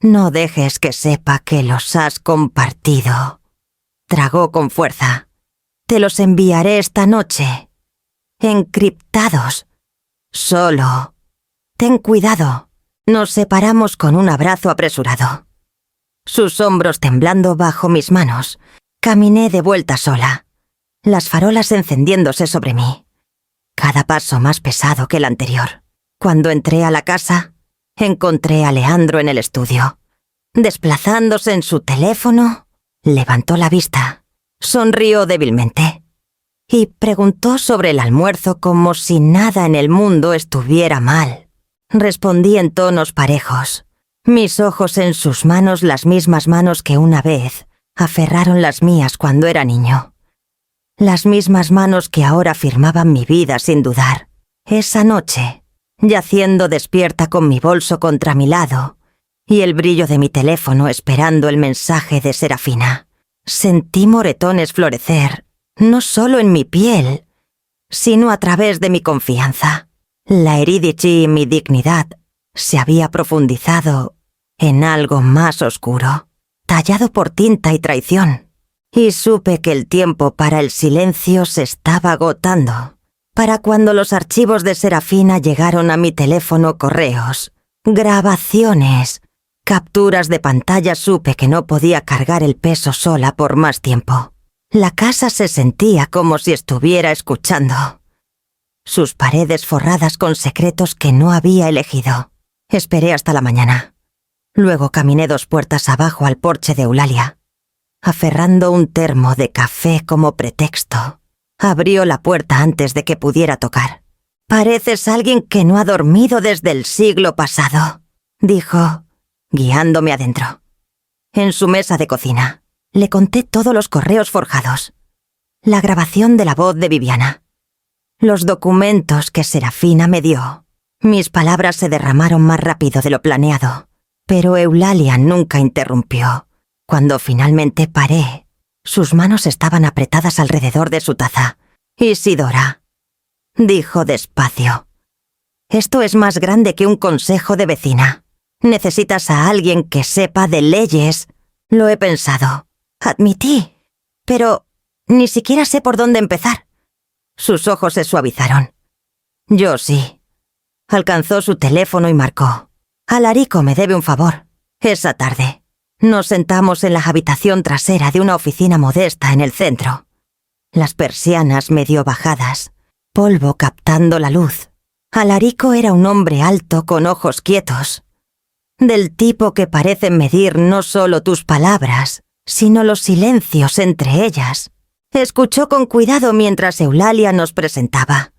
[SPEAKER 1] No dejes que sepa que los has compartido. Tragó con fuerza. Te los enviaré esta noche. Encriptados. Solo. Ten cuidado. Nos separamos con un abrazo apresurado. Sus hombros temblando bajo mis manos. Caminé de vuelta sola. Las farolas encendiéndose sobre mí. Cada paso más pesado que el anterior. Cuando entré a la casa, encontré a Leandro en el estudio. Desplazándose en su teléfono, levantó la vista, sonrió débilmente y preguntó sobre el almuerzo como si nada en el mundo estuviera mal. Respondí en tonos parejos, mis ojos en sus manos, las mismas manos que una vez aferraron las mías cuando era niño. Las mismas manos que ahora firmaban mi vida sin dudar. Esa noche, yaciendo despierta con mi bolso contra mi lado y el brillo de mi teléfono esperando el mensaje de Serafina, sentí moretones florecer, no solo en mi piel, sino a través de mi confianza. La Eurídice y mi dignidad se había profundizado en algo más oscuro, tallado por tinta y traición. Y supe que el tiempo para el silencio se estaba agotando. Para cuando los archivos de Serafina llegaron a mi teléfono, correos, grabaciones, capturas de pantalla, supe que no podía cargar el peso sola por más tiempo. La casa se sentía como si estuviera escuchando. Sus paredes forradas con secretos que no había elegido. Esperé hasta la mañana. Luego caminé 2 puertas abajo al porche de Eulalia. Aferrando un termo de café como pretexto, abrió la puerta antes de que pudiera tocar. «Pareces alguien que no ha dormido desde el siglo pasado», dijo, guiándome adentro. En su mesa de cocina, le conté todos los correos forjados, la grabación de la voz de Viviana, los documentos que Serafina me dio. Mis palabras se derramaron más rápido de lo planeado, pero Eulalia nunca interrumpió. Cuando finalmente paré, sus manos estaban apretadas alrededor de su taza. «Isidora», dijo despacio, «esto es más grande que un consejo de vecina. Necesitas a alguien que sepa de leyes». «Lo he pensado», admití, «pero ni siquiera sé por dónde empezar». Sus ojos se suavizaron. «Yo sí». Alcanzó su teléfono y marcó. «Alarico me debe un favor. Esa tarde nos sentamos en la habitación trasera de una oficina modesta en el centro. Las persianas medio bajadas, polvo captando la luz. Alarico era un hombre alto con ojos quietos, del tipo que parecen medir no solo tus palabras, sino los silencios entre ellas. Escuchó con cuidado mientras Eulalia nos presentaba.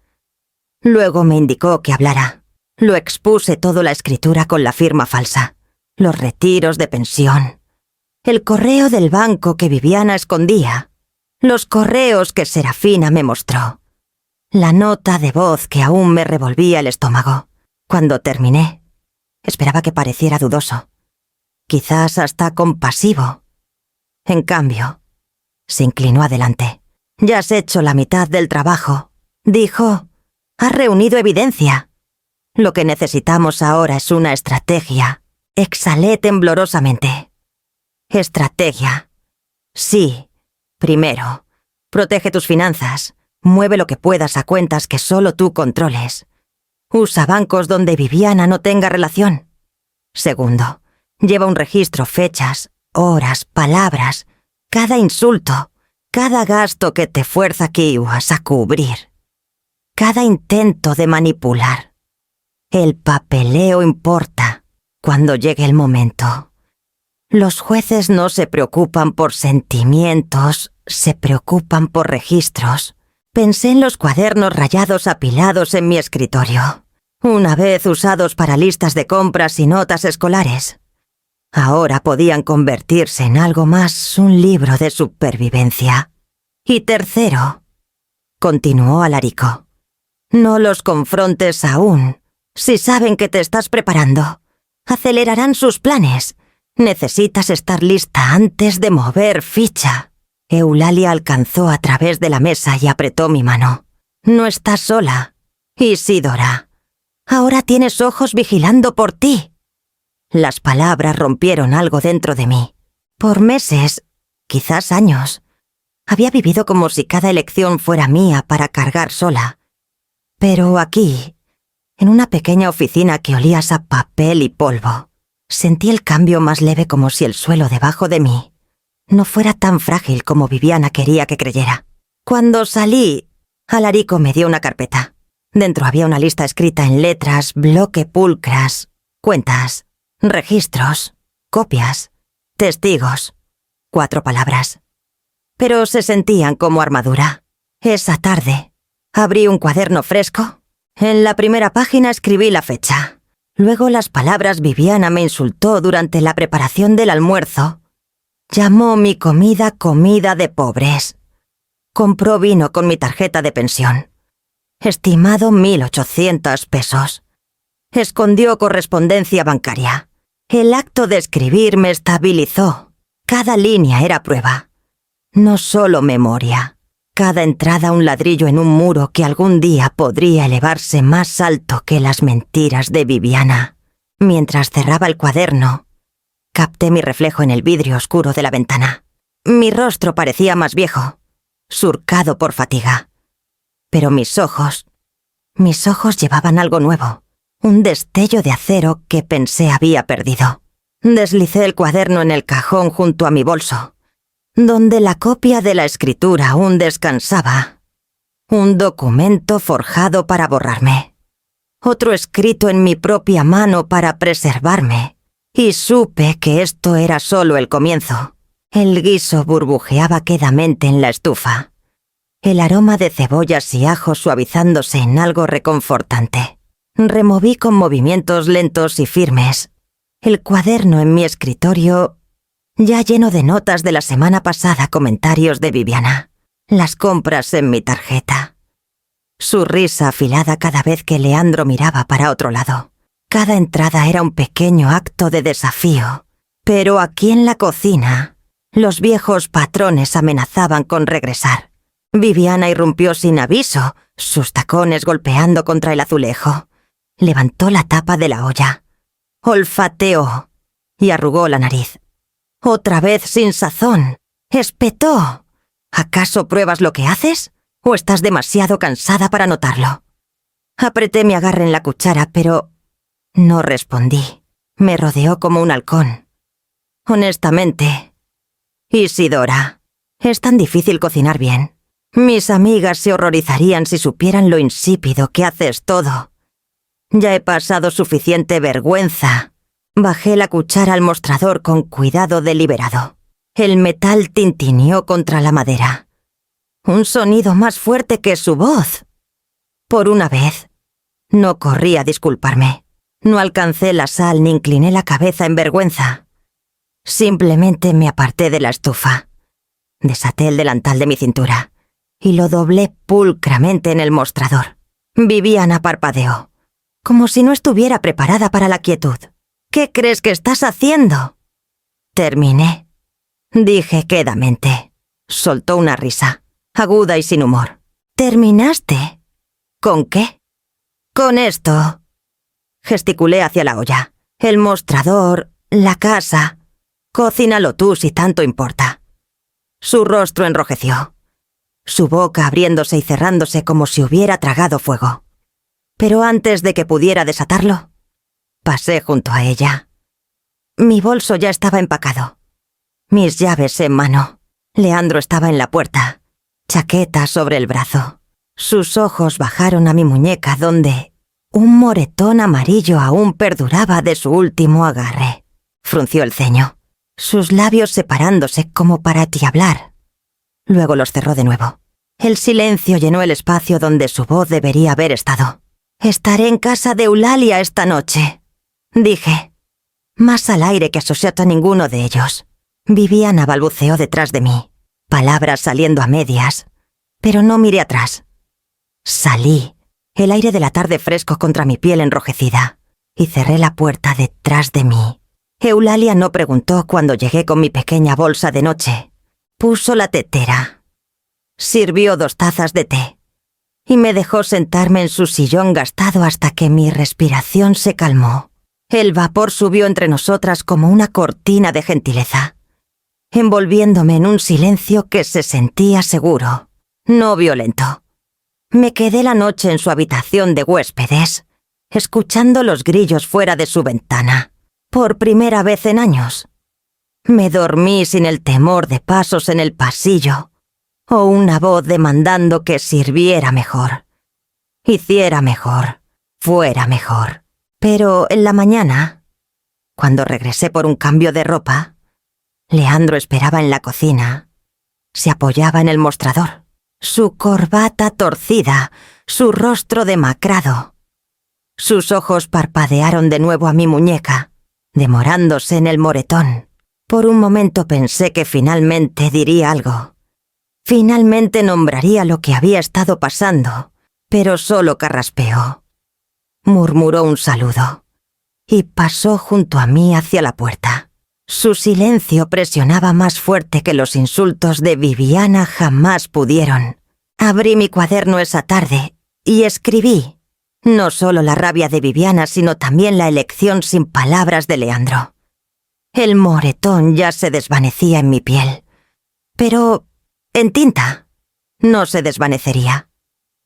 [SPEAKER 1] Luego me indicó que hablara. Lo expuse todo, la escritura con la firma falsa, los retiros de pensión, el correo del banco que Viviana escondía, los correos que Serafina me mostró, la nota de voz que aún me revolvía el estómago. Cuando terminé, esperaba que pareciera dudoso, quizás hasta compasivo. En cambio, se inclinó adelante. «Ya has hecho la mitad del trabajo», dijo. «Has reunido evidencia. Lo que necesitamos ahora es una estrategia». Exhalé temblorosamente. «Estrategia. Sí. Primero, protege tus finanzas. Mueve lo que puedas a cuentas que solo tú controles. Usa bancos donde Viviana no tenga relación. Segundo, lleva un registro, fechas, horas, palabras, cada insulto, cada gasto que te fuerza Kiwas a cubrir, cada intento de manipular. El papeleo importa cuando llegue el momento. Los jueces no se preocupan por sentimientos, se preocupan por registros». Pensé en los cuadernos rayados apilados en mi escritorio, una vez usados para listas de compras y notas escolares. Ahora podían convertirse en algo más, un libro de supervivencia. Y tercero, continuó Alarico, no los confrontes aún. Si saben que te estás preparando, acelerarán sus planes. Necesitas estar lista antes de mover ficha. Eulalia alcanzó a través de la mesa y apretó mi mano. No estás sola, Isidora. Ahora tienes ojos vigilando por ti. Las palabras rompieron algo dentro de mí. Por meses, quizás años, había vivido como si cada elección fuera mía para cargar sola. Pero aquí, en una pequeña oficina que olía a papel y polvo, sentí el cambio más leve, como si el suelo debajo de mí no fuera tan frágil como Viviana quería que creyera. Cuando salí, Alarico me dio una carpeta. Dentro había una lista escrita en letras bloque pulcras, cuentas, registros, copias, testigos. 4 palabras. Pero se sentían como armadura. Esa tarde, abrí un cuaderno fresco. En la primera página escribí la fecha. Luego las palabras Viviana me insultó durante la preparación del almuerzo. Llamó mi comida comida de pobres. Compró vino con mi tarjeta de pensión. Estimado 1.800 pesos. Escondió correspondencia bancaria. El acto de escribir me estabilizó. Cada línea era prueba. No solo memoria. Cada entrada un ladrillo en un muro que algún día podría elevarse más alto que las mentiras de Viviana. Mientras cerraba el cuaderno, capté mi reflejo en el vidrio oscuro de la ventana. Mi rostro parecía más viejo, surcado por fatiga. Pero mis ojos llevaban algo nuevo, un destello de acero que pensé había perdido. Deslicé el cuaderno en el cajón junto a mi bolso, donde la copia de la escritura aún descansaba. Un documento forjado para borrarme. Otro escrito en mi propia mano para preservarme. Y supe que esto era solo el comienzo. El guiso burbujeaba quedamente en la estufa. El aroma de cebollas y ajo suavizándose en algo reconfortante. Removí con movimientos lentos y firmes el cuaderno en mi escritorio, ya lleno de notas de la semana pasada, comentarios de Viviana, las compras en mi tarjeta. Su risa afilada cada vez que Leandro miraba para otro lado. Cada entrada era un pequeño acto de desafío. Pero aquí en la cocina, los viejos patrones amenazaban con regresar. Viviana irrumpió sin aviso, sus tacones golpeando contra el azulejo. Levantó la tapa de la olla. Olfateó y arrugó la nariz. Otra vez sin sazón. Espetó. ¿Acaso pruebas lo que haces? ¿O estás demasiado cansada para notarlo? Apreté mi agarre en la cuchara, pero no respondí. Me rodeó como un halcón. Honestamente, Isidora, es tan difícil cocinar bien. Mis amigas se horrorizarían si supieran lo insípido que haces todo. Ya he pasado suficiente vergüenza. Bajé la cuchara al mostrador con cuidado deliberado. El metal tintineó contra la madera. Un sonido más fuerte que su voz. Por una vez, no corrí a disculparme. No alcancé la sal ni incliné la cabeza en vergüenza. Simplemente me aparté de la estufa. Desaté el delantal de mi cintura y lo doblé pulcramente en el mostrador. Viviana parpadeó, como si no estuviera preparada para la quietud. ¿Qué crees que estás haciendo? Terminé. Dije quedamente. Soltó una risa, aguda y sin humor. ¿Terminaste? ¿Con qué? Con esto. Gesticulé hacia la olla. El mostrador, la casa. Cocínalo tú si tanto importa. Su rostro enrojeció. Su boca abriéndose y cerrándose como si hubiera tragado fuego. Pero antes de que pudiera desatarlo, pasé junto a ella. Mi bolso ya estaba empacado. Mis llaves en mano. Leandro estaba en la puerta, chaqueta sobre el brazo. Sus ojos bajaron a mi muñeca donde un moretón amarillo aún perduraba de su último agarre. Frunció el ceño, sus labios separándose como para diablar. Luego los cerró de nuevo. El silencio llenó el espacio donde su voz debería haber estado. «Estaré en casa de Eulalia esta noche», dije, más al aire que asociado a ninguno de ellos. Viviana balbuceó detrás de mí. palabras saliendo a medias, pero no miré atrás. Salí, el aire de la tarde fresco contra mi piel enrojecida, y cerré la puerta detrás de mí. Eulalia no preguntó cuando llegué con mi pequeña bolsa de noche. Puso la tetera. Sirvió 2 tazas de té y me dejó sentarme en su sillón gastado hasta que mi respiración se calmó. El vapor subió entre nosotras como una cortina de gentileza, envolviéndome en un silencio que se sentía seguro, no violento. Me quedé la noche en su habitación de huéspedes, escuchando los grillos fuera de su ventana, por primera vez en años. Me dormí sin el temor de pasos en el pasillo, o una voz demandando que sirviera mejor, hiciera mejor, fuera mejor. Pero en la mañana, cuando regresé por un cambio de ropa, Leandro esperaba en la cocina. Se apoyaba en el mostrador, su corbata torcida, su rostro demacrado. Sus ojos parpadearon de nuevo a mi muñeca, demorándose en el moretón. Por un momento pensé que finalmente diría algo. Finalmente nombraría lo que había estado pasando, pero solo carraspeó. Murmuró un saludo y pasó junto a mí hacia la puerta. Su silencio presionaba más fuerte que los insultos de Viviana jamás pudieron. Abrí mi cuaderno esa tarde y escribí, no solo la rabia de Viviana, sino también la elección sin palabras de Leandro. El moretón ya se desvanecía en mi piel, pero en tinta no se desvanecería.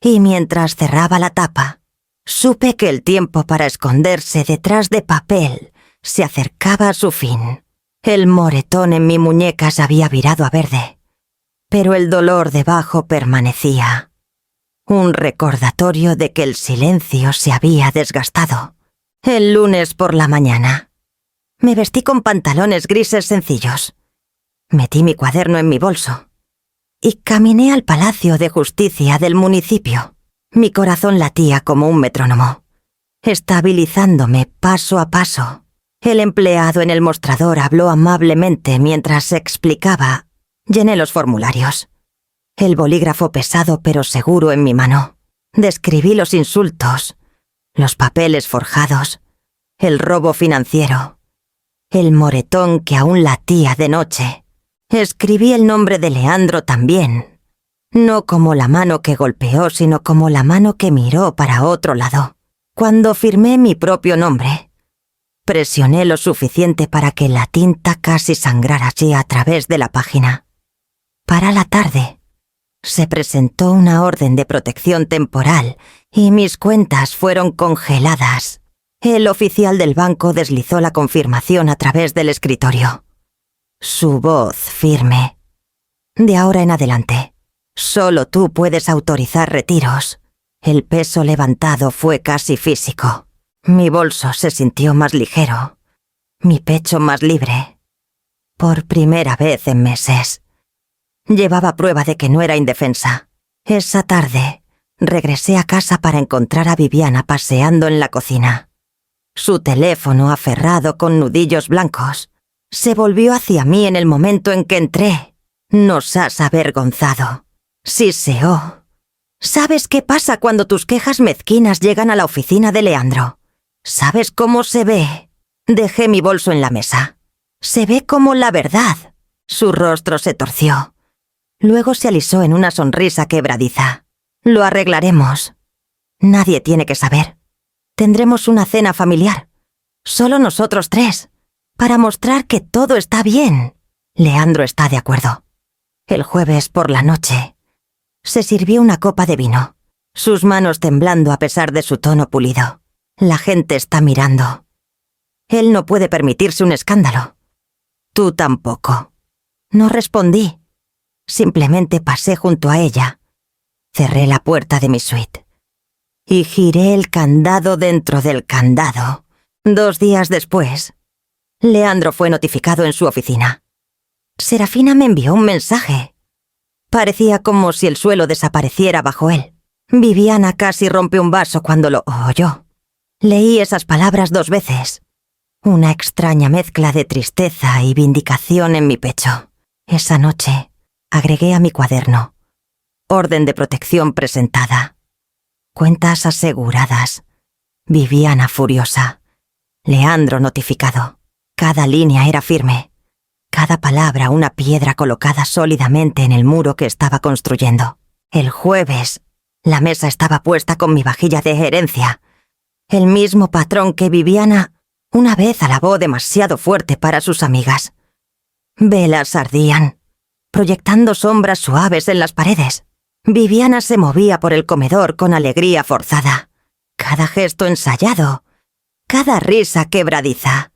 [SPEAKER 1] Y mientras cerraba la tapa, supe que el tiempo para esconderse detrás de papel se acercaba a su fin. El moretón en mi muñeca se había virado a verde, pero el dolor debajo permanecía. Un recordatorio de que el silencio se había desgastado. El lunes por la mañana, me vestí con pantalones grises sencillos. Metí mi cuaderno en mi bolso y caminé al Palacio de Justicia del municipio. Mi corazón latía como un metrónomo, estabilizándome paso a paso. El empleado en el mostrador habló amablemente mientras explicaba. Llené los formularios. El bolígrafo pesado pero seguro en mi mano. Describí los insultos, los papeles forjados, el robo financiero, el moretón que aún latía de noche. Escribí el nombre de Leandro también, no como la mano que golpeó, sino como la mano que miró para otro lado. Cuando firmé mi propio nombre, presioné lo suficiente para que la tinta casi sangrara así a través de la página. Para la tarde, se presentó una orden de protección temporal y mis cuentas fueron congeladas. El oficial del banco deslizó la confirmación a través del escritorio. Su voz firme. De ahora en adelante, solo tú puedes autorizar retiros. El peso levantado fue casi físico. Mi bolso se sintió más ligero, mi pecho más libre. Por primera vez en meses. Llevaba prueba de que no era indefensa. Esa tarde, regresé a casa para encontrar a Viviana paseando en la cocina. Su teléfono aferrado con nudillos blancos se volvió hacia mí en el momento en que entré. Nos has avergonzado. Siseó. ¿Sabes qué pasa cuando tus quejas mezquinas llegan a la oficina de Leandro? ¿Sabes cómo se ve? Dejé mi bolso en la mesa. Se ve como la verdad. Su rostro se torció. Luego se alisó en una sonrisa quebradiza. Lo arreglaremos. Nadie tiene que saber. Tendremos una cena familiar. Solo nosotros 3. Para mostrar que todo está bien. Leandro está de acuerdo. El jueves por la noche, se sirvió una copa de vino, sus manos temblando a pesar de su tono pulido. La gente está mirando. Él no puede permitirse un escándalo. Tú tampoco. No respondí. Simplemente pasé junto a ella. Cerré la puerta de mi suite y giré el candado dentro del candado. 2 días después, Leandro fue notificado en su oficina. Serafina me envió un mensaje. Parecía como si el suelo desapareciera bajo él. Viviana casi rompe un vaso cuando lo oyó. Leí esas palabras 2 veces. Una extraña mezcla de tristeza y vindicación en mi pecho. Esa noche, Agregué a mi cuaderno. Orden de protección presentada. Cuentas aseguradas. Viviana furiosa. Leandro notificado. Cada línea era firme. Cada palabra una piedra colocada sólidamente en el muro que estaba construyendo. El jueves, la mesa estaba puesta con mi vajilla de herencia. El mismo patrón que Viviana una vez alabó demasiado fuerte para sus amigas. Velas ardían, proyectando sombras suaves en las paredes. Viviana se movía por el comedor con alegría forzada. Cada gesto ensayado, cada risa quebradiza.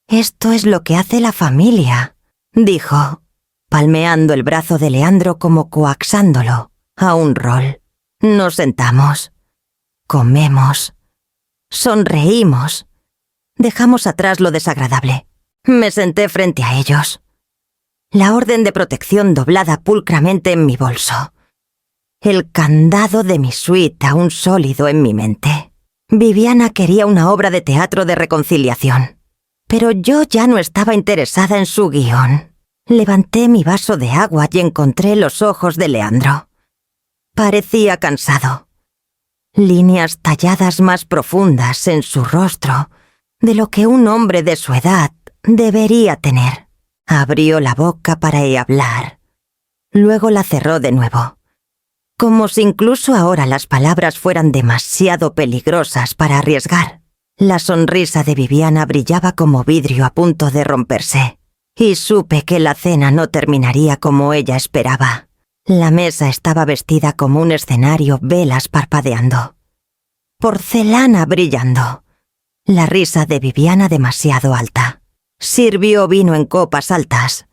[SPEAKER 1] «Esto es lo que hace la familia», dijo, palmeando el brazo de Leandro como coaxándolo a un rol. Nos sentamos, comemos, sonreímos, dejamos atrás lo desagradable. Me senté frente a ellos. La orden de protección doblada pulcramente en mi bolso. El candado de mi suite aún sólido en mi mente. Viviana quería una obra de teatro de reconciliación. Pero yo ya no estaba interesada en su guión. Levanté mi vaso de agua y encontré los ojos de Leandro. Parecía cansado. Líneas talladas más profundas en su rostro de lo que un hombre de su edad debería tener. Abrió la boca para hablar. Luego la cerró de nuevo. Como si incluso ahora las palabras fueran demasiado peligrosas para arriesgar. La sonrisa de Viviana brillaba como vidrio a punto de romperse. Y supe que la cena no terminaría como ella esperaba. La mesa estaba vestida como un escenario, velas parpadeando. Porcelana brillando. La risa de Viviana demasiado alta. Sirvió vino en copas altas.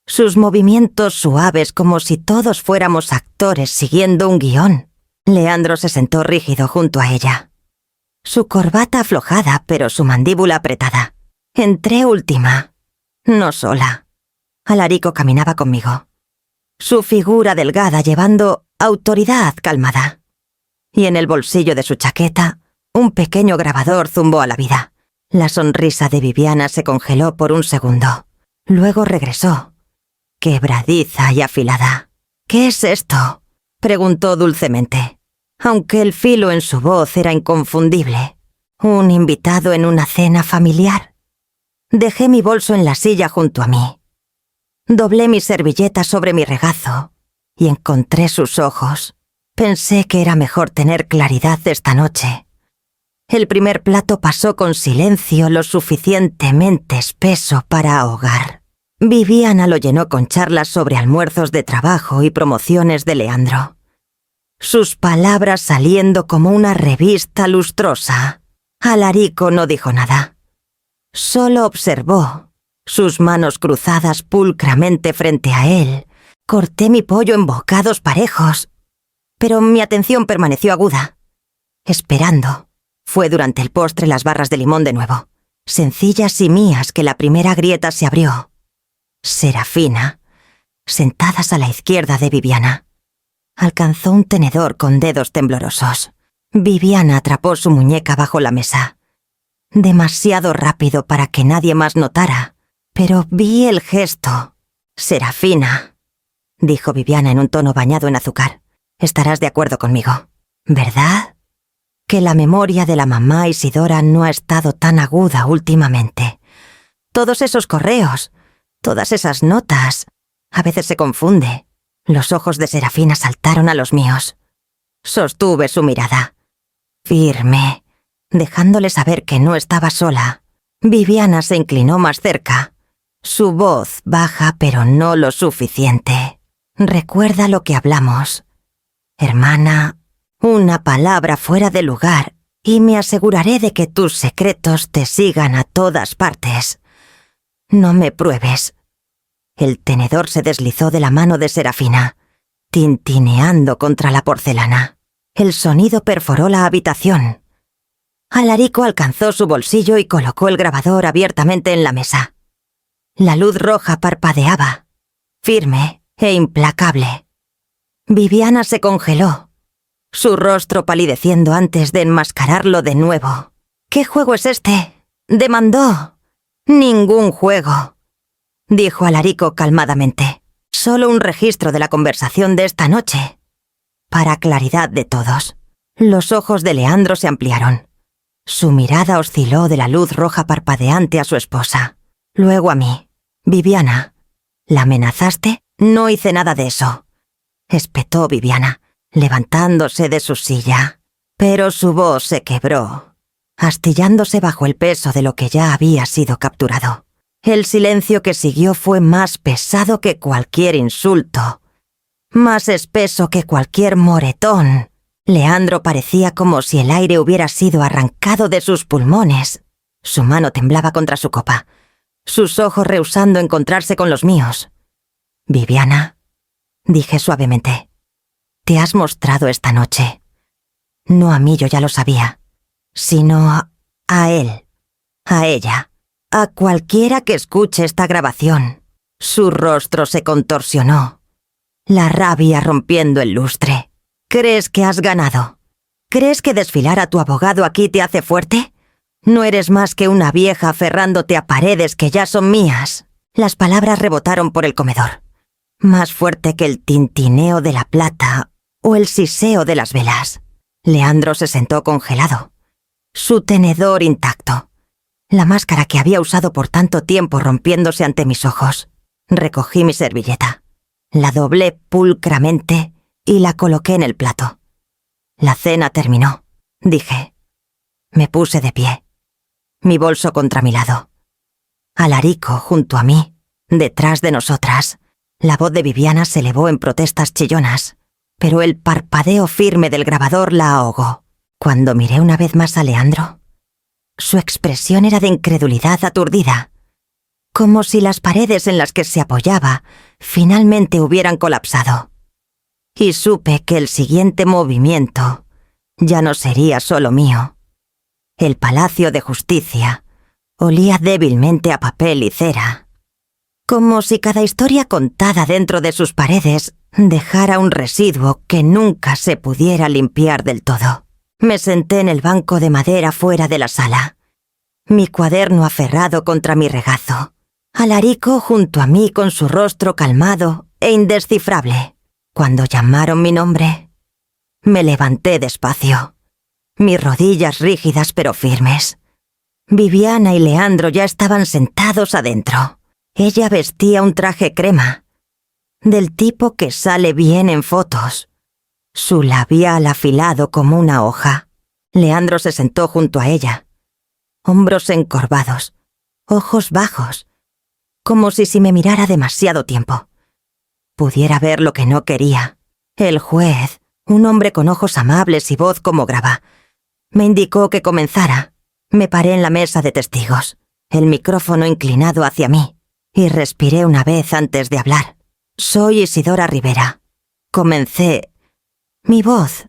[SPEAKER 1] Sus movimientos suaves como si todos fuéramos actores siguiendo un guión. Leandro se sentó rígido junto a ella. Su corbata aflojada, pero su mandíbula apretada. Entré última. No sola. Alarico caminaba conmigo. Su figura delgada llevando autoridad calmada. Y en el bolsillo de su chaqueta, un pequeño grabador zumbó a la vida. La sonrisa de Viviana se congeló por un segundo. Luego regresó, quebradiza y afilada. «¿Qué es esto?», preguntó dulcemente, aunque el filo en su voz era inconfundible. «¿Un invitado en una cena familiar?». Dejé mi bolso en la silla junto a mí. Doblé mi servilleta sobre mi regazo y encontré sus ojos. Pensé que era mejor tener claridad esta noche. El primer plato pasó con silencio lo suficientemente espeso para ahogar. Viviana lo llenó con charlas sobre almuerzos de trabajo y promociones de Leandro. Sus palabras saliendo como una revista lustrosa. Alarico no dijo nada. Solo observó, sus manos cruzadas pulcramente frente a él. Corté mi pollo en bocados parejos, pero mi atención permaneció aguda, esperando. Fue durante el postre las barras de limón de nuevo, sencillas y mías, que la primera grieta se abrió. Serafina, sentadas a la izquierda de Viviana. Alcanzó un tenedor con dedos temblorosos. Viviana atrapó su muñeca bajo la mesa. Demasiado rápido para que nadie más notara, pero vi el gesto. «Serafina», dijo Viviana en un tono bañado en azúcar. «Estarás de acuerdo conmigo, ¿verdad? Que la memoria de la mamá Isidora no ha estado tan aguda últimamente. Todos esos correos, todas esas notas, a veces se confunde». Los ojos de Serafina saltaron a los míos. Sostuve su mirada, firme, dejándole saber que no estaba sola. Viviana se inclinó más cerca. Su voz baja, pero no lo suficiente. «Recuerda lo que hablamos. Hermana, una palabra fuera de lugar y me aseguraré de que tus secretos te sigan a todas partes. No me pruebes». El tenedor se deslizó de la mano de Serafina, tintineando contra la porcelana. El sonido perforó la habitación. Alarico alcanzó su bolsillo y colocó el grabador abiertamente en la mesa. La luz roja parpadeaba, firme e implacable. Viviana se congeló, su rostro palideciendo antes de enmascararlo de nuevo. «¿Qué juego es este?», demandó. «Ningún juego», dijo Alarico calmadamente. Solo un registro de la conversación de esta noche. Para claridad de todos, los ojos de Leandro se ampliaron. Su mirada osciló de la luz roja parpadeante a su esposa, luego a mí. Viviana, ¿la amenazaste? No hice nada de eso, espetó Viviana, levantándose de su silla. Pero su voz se quebró, astillándose bajo el peso de lo que ya había sido capturado. El silencio que siguió fue más pesado que cualquier insulto, más espeso que cualquier moretón. Leandro parecía como si el aire hubiera sido arrancado de sus pulmones. Su mano temblaba contra su copa, sus ojos rehusando encontrarse con los míos. «Viviana», dije suavemente, «te has mostrado esta noche. No a mí, yo ya lo sabía, sino a él, a ella, a cualquiera que escuche esta grabación». Su rostro se contorsionó, la rabia rompiendo el lustre. ¿Crees que has ganado? ¿Crees que desfilar a tu abogado aquí te hace fuerte? No eres más que una vieja aferrándote a paredes que ya son mías. Las palabras rebotaron por el comedor, más fuerte que el tintineo de la plata o el siseo de las velas. Leandro se sentó congelado, su tenedor intacto, la máscara que había usado por tanto tiempo rompiéndose ante mis ojos. Recogí mi servilleta, la doblé pulcramente y la coloqué en el plato. La cena terminó, dije. Me puse de pie, mi bolso contra mi lado. Alarico junto a mí, detrás de nosotras. La voz de Viviana se elevó en protestas chillonas, pero el parpadeo firme del grabador la ahogó. Cuando miré una vez más a Leandro, su expresión era de incredulidad aturdida, como si las paredes en las que se apoyaba finalmente hubieran colapsado. Y supe que el siguiente movimiento ya no sería solo mío. El Palacio de Justicia olía débilmente a papel y cera, como si cada historia contada dentro de sus paredes dejara un residuo que nunca se pudiera limpiar del todo. Me senté en el banco de madera fuera de la sala, mi cuaderno aferrado contra mi regazo, Alarico junto a mí con su rostro calmado e indescifrable. Cuando llamaron mi nombre, me levanté despacio, mis rodillas rígidas pero firmes. Viviana y Leandro ya estaban sentados adentro. Ella vestía un traje crema, del tipo que sale bien en fotos, su labial afilado como una hoja. Leandro se sentó junto a ella, hombros encorvados, ojos bajos, como si me mirara demasiado tiempo. Pudiera ver lo que no quería. El juez, un hombre con ojos amables y voz como grava, me indicó que comenzara. Me paré en la mesa de testigos, el micrófono inclinado hacia mí, y respiré una vez antes de hablar. Soy Isidora Rivera. Comencé. Mi voz,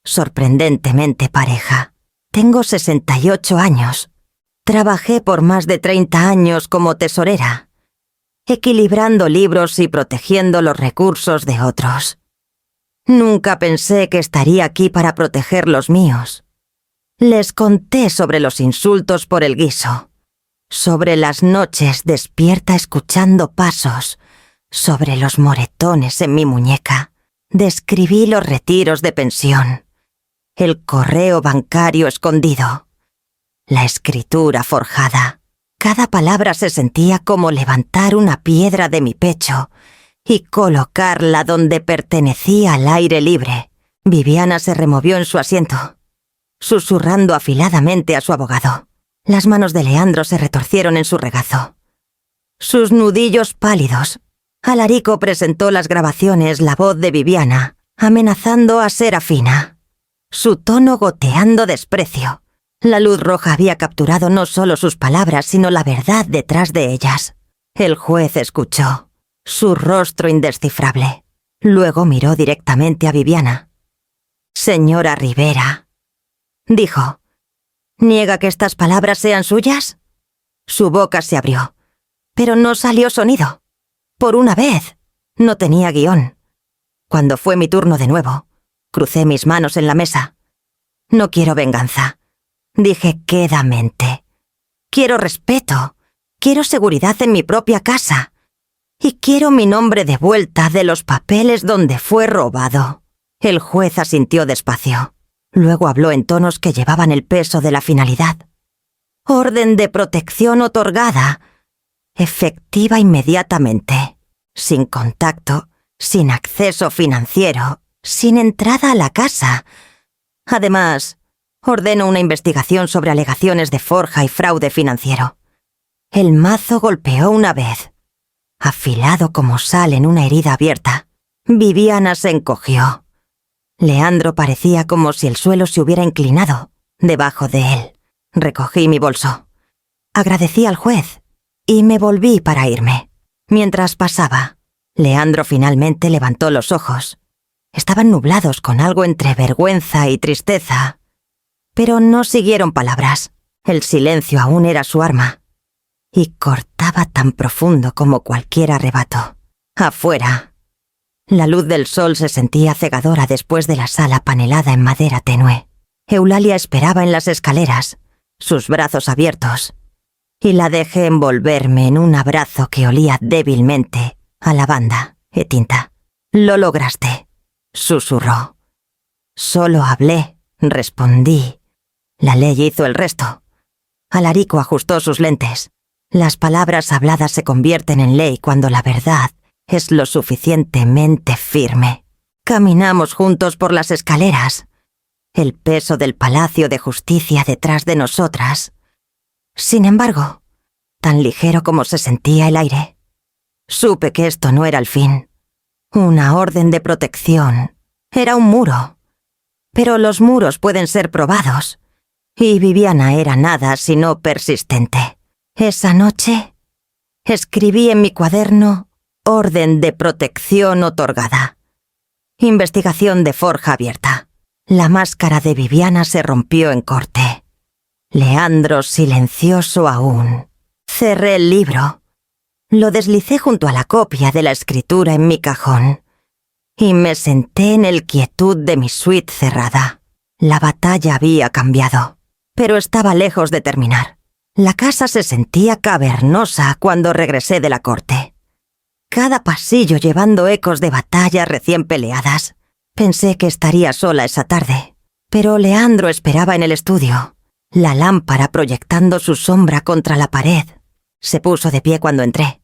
[SPEAKER 1] sorprendentemente pareja. Tengo 68 años. Trabajé por más de 30 años como tesorera, equilibrando libros y protegiendo los recursos de otros. Nunca pensé que estaría aquí para proteger los míos. Les conté sobre los insultos por el guiso, sobre las noches despierta escuchando pasos, sobre los moretones en mi muñeca. Describí los retiros de pensión, el correo bancario escondido, la escritura forjada. Cada palabra se sentía como levantar una piedra de mi pecho y colocarla donde pertenecía al aire libre. Viviana se removió en su asiento, susurrando afiladamente a su abogado. Las manos de Leandro se retorcieron en su regazo, sus nudillos pálidos. Alarico presentó las grabaciones, la voz de Viviana, amenazando a Serafina, su tono goteando desprecio. La luz roja había capturado no solo sus palabras, sino la verdad detrás de ellas. El juez escuchó, su rostro indescifrable. Luego miró directamente a Viviana. «Señora Rivera», dijo, «¿niega que estas palabras sean suyas?» Su boca se abrió, pero no salió sonido. Por una vez, no tenía guión. Cuando fue mi turno de nuevo, crucé mis manos en la mesa. «No quiero venganza», dije quedamente. «Quiero respeto, quiero seguridad en mi propia casa. y quiero mi nombre de vuelta de los papeles donde fue robado». El juez asintió despacio. Luego habló en tonos que llevaban el peso de la finalidad. «Orden de protección otorgada. Efectiva inmediatamente. Sin contacto, sin acceso financiero, sin entrada a la casa. Además, ordeno una investigación sobre alegaciones de forja y fraude financiero». El mazo golpeó una vez. Afilado como sal en una herida abierta, Viviana se encogió. Leandro parecía como si el suelo se hubiera inclinado debajo de él. Recogí mi bolso. Agradecí al juez y me volví para irme. Mientras pasaba, Leandro finalmente levantó los ojos. Estaban nublados con algo entre vergüenza y tristeza. Pero no siguieron palabras. El silencio aún era su arma. Y cortaba tan profundo como cualquier arrebato. Afuera, la luz del sol se sentía cegadora después de la sala panelada en madera tenue. Eulalia esperaba en las escaleras, sus brazos abiertos, y la dejé envolverme en un abrazo que olía débilmente a lavanda y tinta. «Lo lograste», susurró. «Solo hablé», respondí. La ley hizo el resto. Alarico ajustó sus lentes. Las palabras habladas se convierten en ley cuando la verdad es lo suficientemente firme. Caminamos juntos por las escaleras, el peso del Palacio de Justicia detrás de nosotras. Sin embargo, tan ligero como se sentía el aire, supe que esto no era el fin. Una orden de protección. Era un muro. Pero los muros pueden ser probados, y Viviana era nada sino persistente. Esa noche, escribí en mi cuaderno «Orden de protección otorgada». Investigación de forja abierta. La máscara de Viviana se rompió en corte. Leandro silencioso aún. Cerré el libro. Lo deslicé junto a la copia de la escritura en mi cajón. Y me senté en el quietud de mi suite cerrada. La batalla había cambiado, pero estaba lejos de terminar. La casa se sentía cavernosa cuando regresé de la corte. Cada pasillo llevando ecos de batallas recién peleadas. Pensé que estaría sola esa tarde, pero Leandro esperaba en el estudio, la lámpara proyectando su sombra contra la pared. Se puso de pie cuando entré.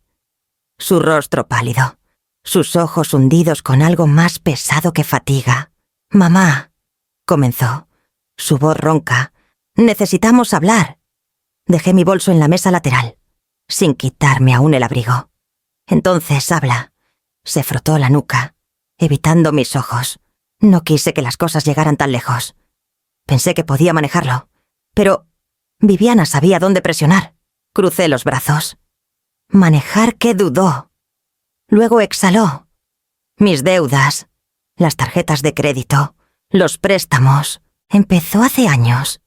[SPEAKER 1] Su rostro pálido, sus ojos hundidos con algo más pesado que fatiga. «Mamá», comenzó, su voz ronca, «necesitamos hablar». Dejé mi bolso en la mesa lateral, sin quitarme aún el abrigo. «Entonces habla». Se frotó la nuca, evitando mis ojos. No quise que las cosas llegaran tan lejos. Pensé que podía manejarlo, pero Viviana sabía dónde presionar. Crucé los brazos. «Manejar que dudó». Luego exhaló. «Mis deudas, las tarjetas de crédito, los préstamos. Empezó hace años.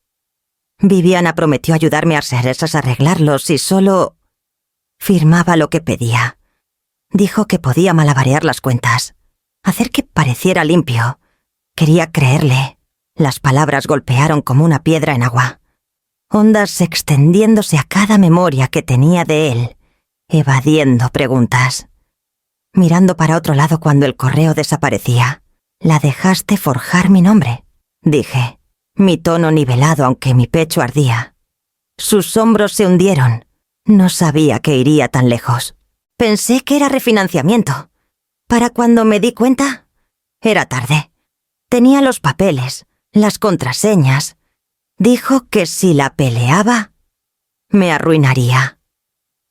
[SPEAKER 1] Viviana prometió ayudarme a Arceresas a arreglarlos y solo firmaba lo que pedía. Dijo que podía malabarear las cuentas, hacer que pareciera limpio. Quería creerle. Las palabras golpearon como una piedra en agua. Ondas extendiéndose a cada memoria que tenía de él, evadiendo preguntas. Mirando para otro lado cuando el correo desaparecía. «La dejaste forjar mi nombre», dije. Mi tono nivelado aunque mi pecho ardía. Sus hombros se hundieron. No sabía que iría tan lejos. Pensé que era refinanciamiento. Para cuando me di cuenta, era tarde. Tenía los papeles, las contraseñas. Dijo que si la peleaba, me arruinaría.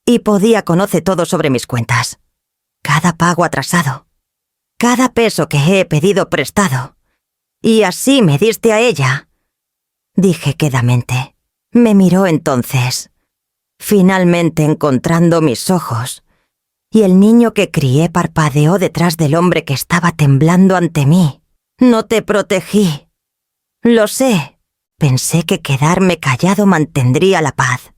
[SPEAKER 1] Y podía conocer todo sobre mis cuentas. Cada pago atrasado. Cada peso que he pedido prestado. Y así me diste a ella. Dije quedamente. Me miró entonces, finalmente encontrando mis ojos, y el niño que crié parpadeó detrás del hombre que estaba temblando ante mí. «No te protegí». «Lo sé». Pensé que quedarme callado mantendría la paz,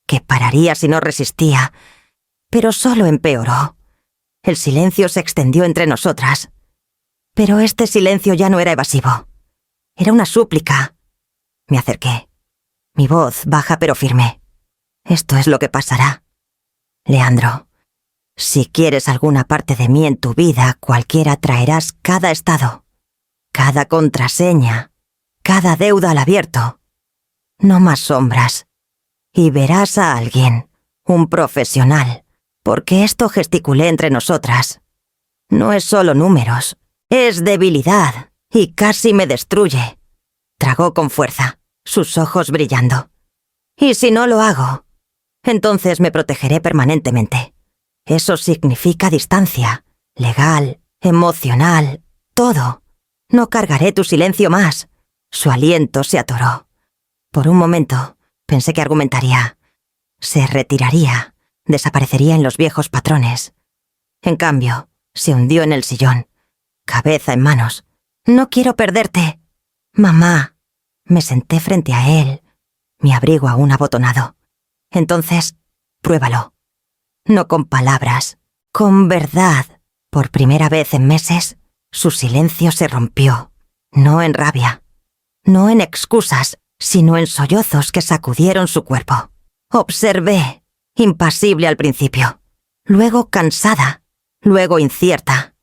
[SPEAKER 1] que pararía si no resistía, pero solo empeoró. El silencio se extendió entre nosotras. Pero este silencio ya no era evasivo. Era una súplica. Me acerqué. Mi voz baja pero firme. «Esto es lo que pasará. Leandro, Si quieres alguna parte de mí en tu vida, cualquiera traerás cada estado, cada contraseña, cada deuda al abierto. No más sombras. Y verás a alguien, un profesional, porque esto gesticulé entre nosotras. No es solo números, es debilidad, y casi me destruye. Tragó con fuerza, sus ojos brillando. Y si no lo hago, entonces me protegeré permanentemente. Eso significa distancia, legal, emocional, todo. No cargaré tu silencio más. Su aliento se atoró. Por un momento, pensé que argumentaría. Se retiraría, desaparecería en los viejos patrones. En cambio, se hundió en el sillón, cabeza en manos. «No quiero perderte. Mamá». Me senté frente a él, mi abrigo aún abotonado. «Entonces, pruébalo. No con palabras, con verdad». Por primera vez en meses, su silencio se rompió. No en rabia, no en excusas, sino en sollozos que sacudieron su cuerpo. Observé, impasible al principio, luego cansada, luego incierta.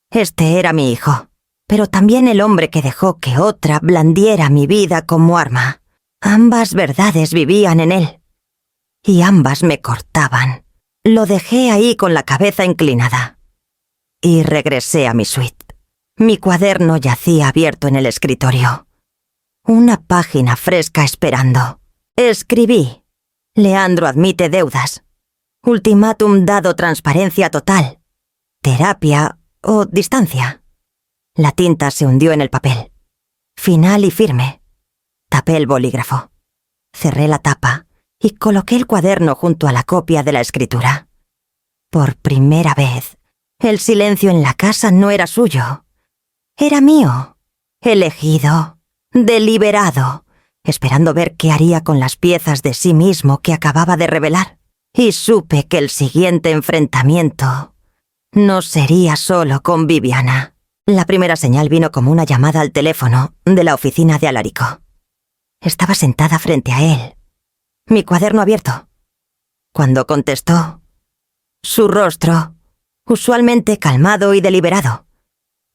[SPEAKER 1] Este era mi hijo, pero también el hombre que dejó que otra blandiera mi vida como arma. Ambas verdades vivían en él, y ambas me cortaban. Lo dejé ahí con la cabeza inclinada. Y regresé a mi suite. Mi cuaderno yacía abierto en el escritorio. Una página fresca esperando. Escribí: Leandro admite deudas. Ultimátum dado, transparencia total. Terapia o distancia. La tinta se hundió en el papel. Final y firme. Tapé el bolígrafo. Cerré la tapa y coloqué el cuaderno junto a la copia de la escritura. Por primera vez, el silencio en la casa no era suyo. Era mío. Elegido. Deliberado. Esperando ver qué haría con las piezas de sí mismo que acababa de revelar. Y supe que el siguiente enfrentamiento no sería solo con Viviana. La primera señal vino como una llamada al teléfono de la oficina de Alarico. Estaba sentada frente a él, mi cuaderno abierto. Cuando contestó, su rostro, usualmente calmado y deliberado,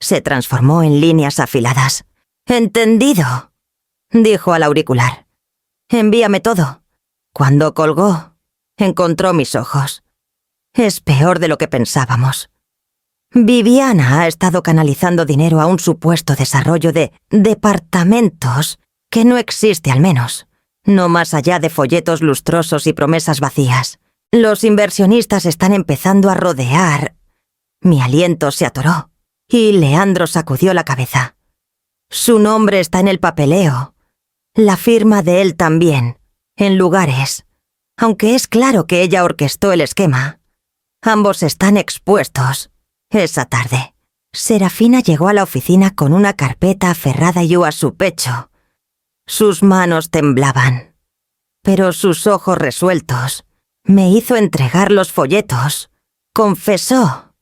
[SPEAKER 1] se transformó en líneas afiladas. «Entendido», dijo al auricular. «Envíame todo». Cuando colgó, encontró mis ojos. Es peor de lo que pensábamos. Viviana ha estado canalizando dinero a un supuesto desarrollo de departamentos que no existe, al menos. No más allá de folletos lustrosos y promesas vacías. Los inversionistas están empezando a rodear. Mi aliento se atoró y Leandro sacudió la cabeza. Su nombre está en el papeleo. La firma de él también, en lugares. Aunque es claro que ella orquestó el esquema. Ambos están expuestos. Esa tarde, Serafina llegó a la oficina con una carpeta aferrada a su pecho. Sus manos temblaban, pero sus ojos resueltos me hizo entregar los folletos. Confesó.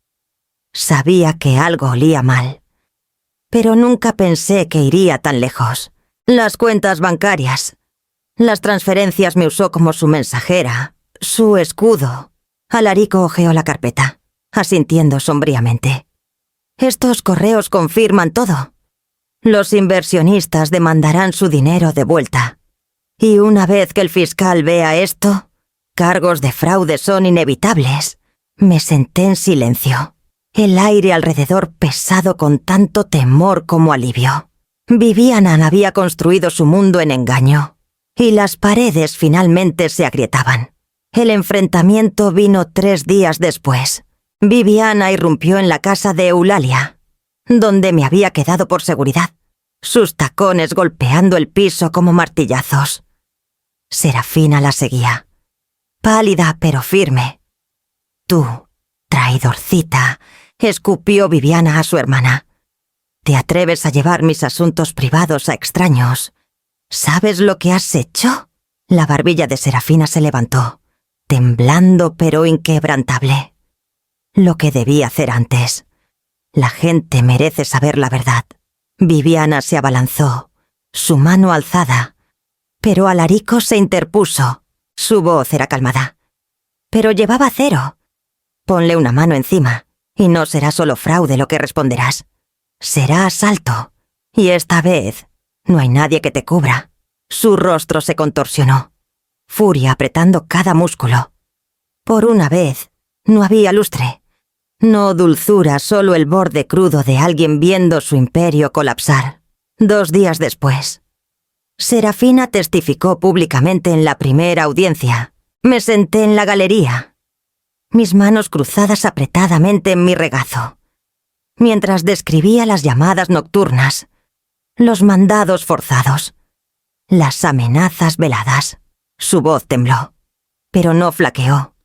[SPEAKER 1] Sabía que algo olía mal, pero nunca pensé que iría tan lejos. Las cuentas bancarias. Las transferencias me usó como su mensajera, su escudo. Alarico hojeó la carpeta, asintiendo sombríamente. Estos correos confirman todo. Los inversionistas demandarán su dinero de vuelta. Y una vez que el fiscal vea esto, cargos de fraude son inevitables. Me senté en silencio, el aire alrededor pesado con tanto temor como alivio. Viviana había construido su mundo en engaño, y las paredes finalmente se agrietaban. El enfrentamiento vino 3 días después. Viviana irrumpió en la casa de Eulalia, donde me había quedado por seguridad, sus tacones golpeando el piso como martillazos. Serafina la seguía, pálida pero firme. «Tú, traidorcita», escupió Viviana a su hermana. «¿Te atreves a llevar mis asuntos privados a extraños? ¿Sabes lo que has hecho?» La barbilla de Serafina se levantó, temblando pero inquebrantable. Lo que debí hacer antes. La gente merece saber la verdad. Viviana se abalanzó, su mano alzada, pero Alarico se interpuso. Su voz era calmada, pero llevaba 0. Ponle una mano encima, y no será solo fraude lo que responderás. Será asalto, y esta vez no hay nadie que te cubra. Su rostro se contorsionó, furia apretando cada músculo. Por una vez, no había lustre. No dulzura, solo el borde crudo de alguien viendo su imperio colapsar. 2 días después, Serafina testificó públicamente en la primera audiencia. Me senté en la galería, mis manos cruzadas apretadamente en mi regazo, mientras describía las llamadas nocturnas, los mandados forzados, las amenazas veladas. Su voz tembló, pero no flaqueó.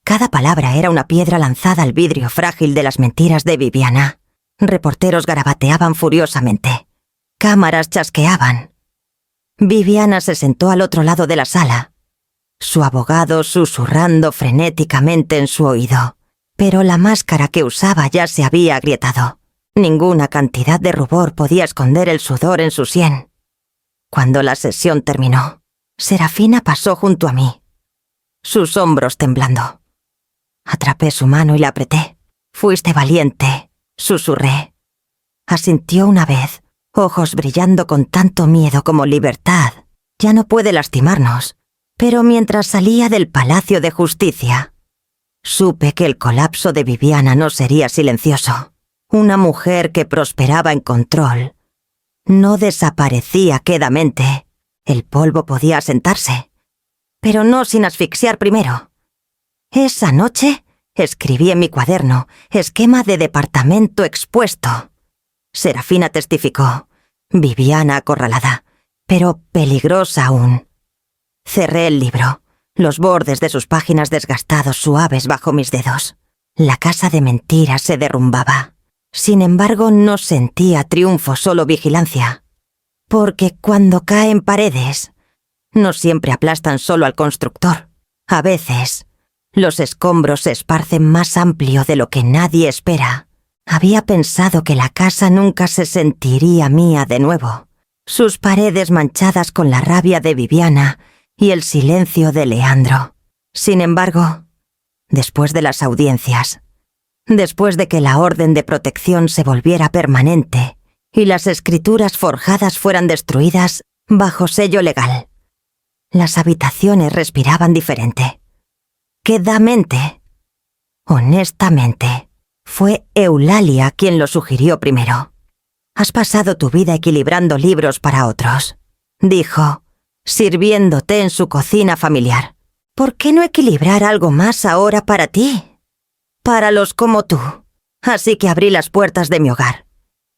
[SPEAKER 1] Cada palabra era una piedra lanzada al vidrio frágil de las mentiras de Viviana. Reporteros garabateaban furiosamente. Cámaras chasqueaban. Viviana se sentó al otro lado de la sala, su abogado susurrando frenéticamente en su oído. Pero la máscara que usaba ya se había agrietado. Ninguna cantidad de rubor podía esconder el sudor en su sien. Cuando la sesión terminó, Serafina pasó junto a mí, sus hombros temblando. Atrapé su mano y la apreté. Fuiste valiente, susurré. Asintió una vez, ojos brillando con tanto miedo como libertad. Ya no puede lastimarnos. Pero mientras salía del Palacio de Justicia, supe que el colapso de Viviana no sería silencioso. Una mujer que prosperaba en control no desaparecía quedamente. El polvo podía asentarse, pero no sin asfixiar primero. Esa noche escribí en mi cuaderno: esquema de departamento expuesto. Serafina testificó: Viviana acorralada, pero peligrosa aún. Cerré el libro, los bordes de sus páginas desgastados suaves bajo mis dedos. La casa de mentiras se derrumbaba. Sin embargo, no sentía triunfo, solo vigilancia. Porque cuando caen paredes, no siempre aplastan solo al constructor. A veces, los escombros se esparcen más amplio de lo que nadie espera. Había pensado que la casa nunca se sentiría mía de nuevo. Sus paredes manchadas con la rabia de Viviana y el silencio de Leandro. Sin embargo, después de las audiencias, después de que la orden de protección se volviera permanente y las escrituras forjadas fueran destruidas bajo sello legal, las habitaciones respiraban diferente. Quedamente, honestamente, fue Eulalia quien lo sugirió primero. Has pasado tu vida equilibrando libros para otros, dijo, sirviéndote en su cocina familiar. ¿Por qué no equilibrar algo más ahora para ti? Para los como tú. Así que abrí las puertas de mi hogar.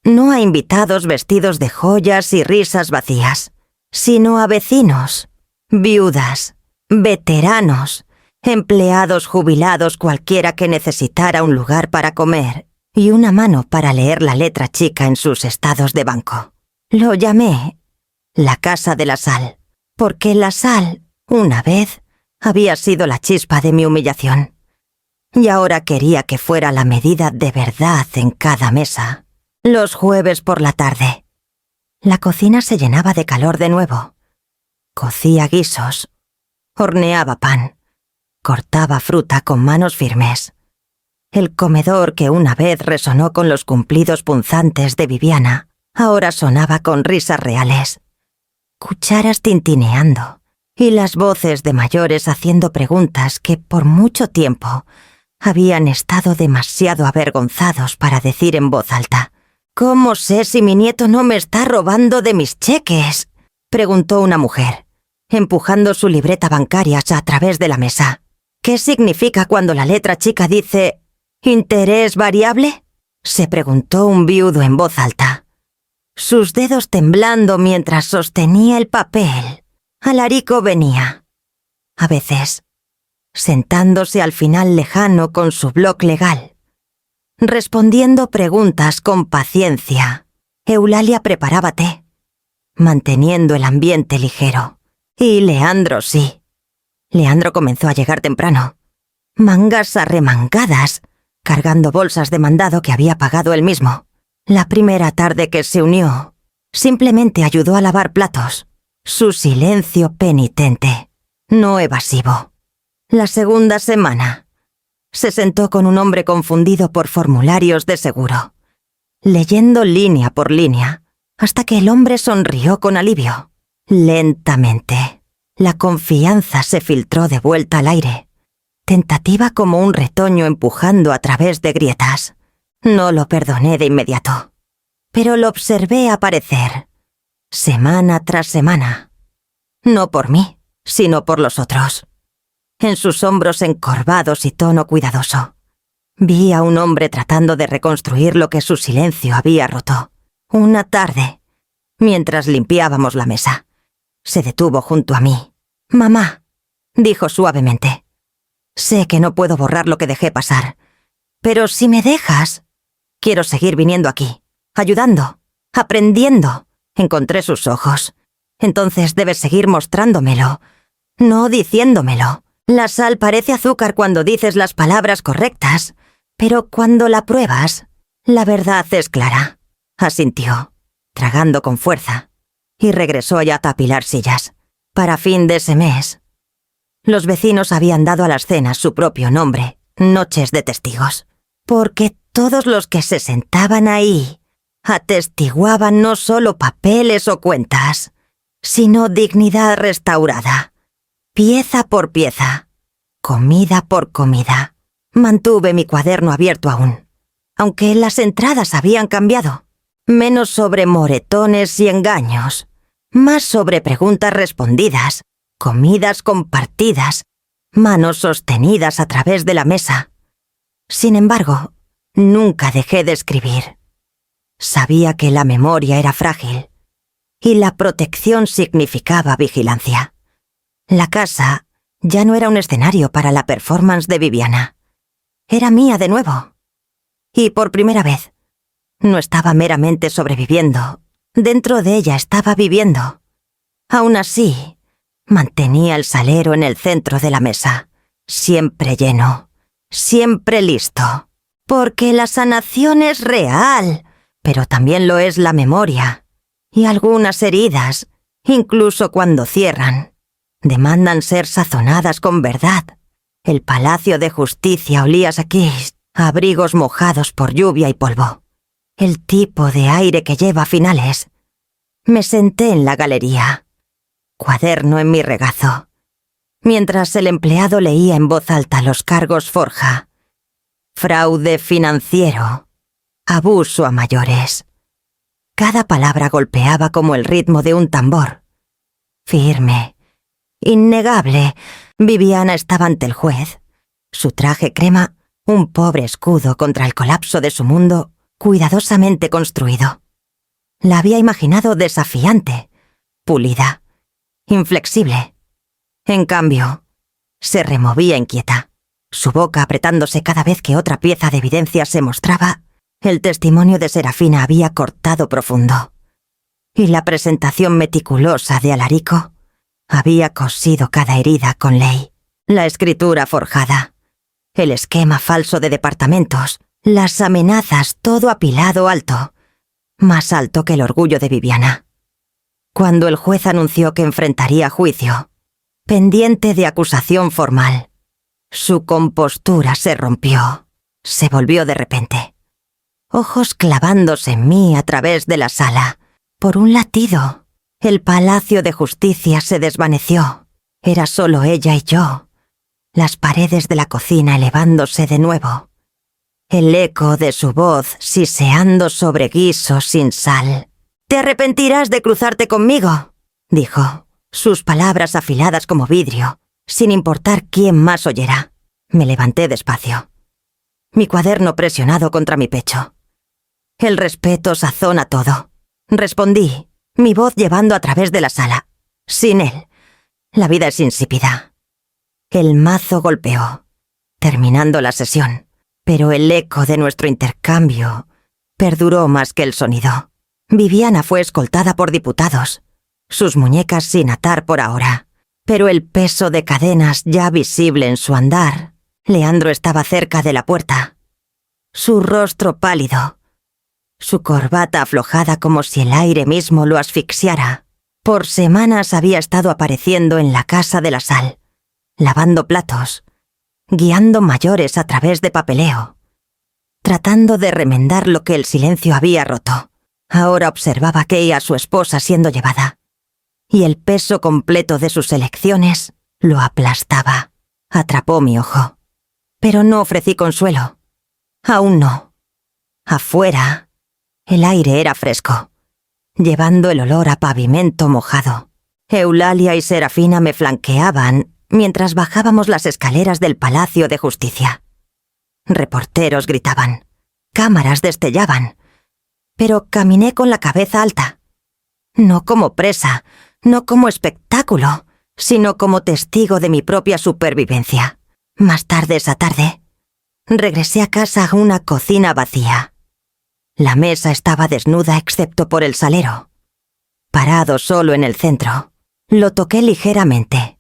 [SPEAKER 1] No a invitados vestidos de joyas y risas vacías, sino a vecinos, viudas, veteranos, empleados jubilados, cualquiera que necesitara un lugar para comer y una mano para leer la letra chica en sus estados de banco. Lo llamé la Casa de la Sal, porque la sal, una vez, había sido la chispa de mi humillación. Y ahora quería que fuera la medida de verdad en cada mesa. Los jueves por la tarde, la cocina se llenaba de calor de nuevo. Cocía guisos, horneaba pan, cortaba fruta con manos firmes. El comedor que una vez resonó con los cumplidos punzantes de Viviana, ahora sonaba con risas reales. Cucharas tintineando y las voces de mayores haciendo preguntas que por mucho tiempo habían estado demasiado avergonzados para decir en voz alta. «¿Cómo sé si mi nieto no me está robando de mis cheques?», preguntó una mujer, empujando su libreta bancaria a través de la mesa. «¿Qué significa cuando la letra chica dice «interés variable?», se preguntó un viudo en voz alta, sus dedos temblando mientras sostenía el papel. Alarico venía, a veces, sentándose al final lejano con su bloc legal, respondiendo preguntas con paciencia. Eulalia preparaba té, manteniendo el ambiente ligero. Y Leandro sí. Leandro comenzó a llegar temprano, mangas arremangadas, cargando bolsas de mandado que había pagado él mismo. La primera tarde que se unió, simplemente ayudó a lavar platos. Su silencio penitente, no evasivo. La segunda semana, Se sentó con un hombre confundido por formularios de seguro, leyendo línea por línea, hasta que el hombre sonrió con alivio. Lentamente, la confianza se filtró de vuelta al aire, tentativa como un retoño empujando a través de grietas. No lo perdoné de inmediato, pero lo observé aparecer, semana tras semana. No por mí, sino por los otros. En sus hombros encorvados y tono cuidadoso, vi a un hombre tratando de reconstruir lo que su silencio había roto. Una tarde, mientras limpiábamos la mesa, se detuvo junto a mí. «Mamá», dijo suavemente, «sé que no puedo borrar lo que dejé pasar, pero si me dejas, quiero seguir viniendo aquí, ayudando, aprendiendo». Encontré sus ojos. «Entonces debes seguir mostrándomelo, no diciéndomelo. La sal parece azúcar cuando dices las palabras correctas, pero cuando la pruebas, la verdad es clara». Asintió, tragando con fuerza, y regresó ya a apilar sillas. Para fin de ese mes, los vecinos habían dado a las cenas su propio nombre, noches de testigos, porque todos los que se sentaban ahí atestiguaban no solo papeles o cuentas, sino dignidad restaurada, pieza por pieza, comida por comida. Mantuve mi cuaderno abierto aún, aunque las entradas habían cambiado, menos sobre moretones y engaños, más sobre preguntas respondidas, comidas compartidas, manos sostenidas a través de la mesa. Sin embargo, nunca dejé de escribir. Sabía que la memoria era frágil, y la protección significaba vigilancia. La casa ya no era un escenario para la performance de Viviana. Era mía de nuevo. Y por primera vez, no estaba meramente sobreviviendo. Dentro de ella estaba viviendo. Aún así, mantenía el salero en el centro de la mesa, siempre lleno, siempre listo. Porque la sanación es real, pero también lo es la memoria. Y algunas heridas, incluso cuando cierran, demandan ser sazonadas con verdad. El Palacio de Justicia olía aquí a abrigos mojados por lluvia y polvo. El tipo de aire que lleva finales. Me senté en la galería, cuaderno en mi regazo, mientras el empleado leía en voz alta los cargos forja. Fraude financiero, abuso a mayores. Cada palabra golpeaba como el ritmo de un tambor. Firme, innegable, Viviana estaba ante el juez. Su traje crema, un pobre escudo contra el colapso de su mundo, cuidadosamente construido. La había imaginado desafiante, pulida, inflexible. En cambio, se removía inquieta, su boca apretándose cada vez que otra pieza de evidencia se mostraba. El testimonio de Serafina había cortado profundo, y la presentación meticulosa de Alarico había cosido cada herida con ley. La escritura forjada, el esquema falso de departamentos, las amenazas, todo apilado alto, más alto que el orgullo de Viviana. Cuando el juez anunció que enfrentaría juicio, pendiente de acusación formal, su compostura se rompió, se volvió de repente. Ojos clavándose en mí a través de la sala. Por un latido, el Palacio de Justicia se desvaneció. Era solo ella y yo. Las paredes de la cocina elevándose de nuevo. El eco de su voz siseando sobre guisos sin sal. «Te arrepentirás de cruzarte conmigo», dijo, sus palabras afiladas como vidrio, sin importar quién más oyera. Me levanté despacio, mi cuaderno presionado contra mi pecho. «El respeto sazona todo», respondí, mi voz llevando a través de la sala. «Sin él, la vida es insípida». El mazo golpeó, terminando la sesión, pero el eco de nuestro intercambio perduró más que el sonido. Viviana fue escoltada por diputados, sus muñecas sin atar por ahora, pero el peso de cadenas ya visible en su andar. Leandro estaba cerca de la puerta, su rostro pálido, su corbata aflojada como si el aire mismo lo asfixiara. Por semanas había estado apareciendo en la casa de la sal, lavando platos, guiando mayores a través de papeleo, tratando de remendar lo que el silencio había roto. Ahora observaba a Kay, a su esposa, siendo llevada, y el peso completo de sus elecciones lo aplastaba. Atrapó mi ojo. Pero no ofrecí consuelo. Aún no. Afuera, el aire era fresco, llevando el olor a pavimento mojado. Eulalia y Serafina me flanqueaban mientras bajábamos las escaleras del Palacio de Justicia. Reporteros gritaban, cámaras destellaban, pero caminé con la cabeza alta. No como presa, no como espectáculo, sino como testigo de mi propia supervivencia. Más tarde esa tarde, regresé a casa a una cocina vacía. La mesa estaba desnuda excepto por el salero. Parado solo en el centro, lo toqué ligeramente.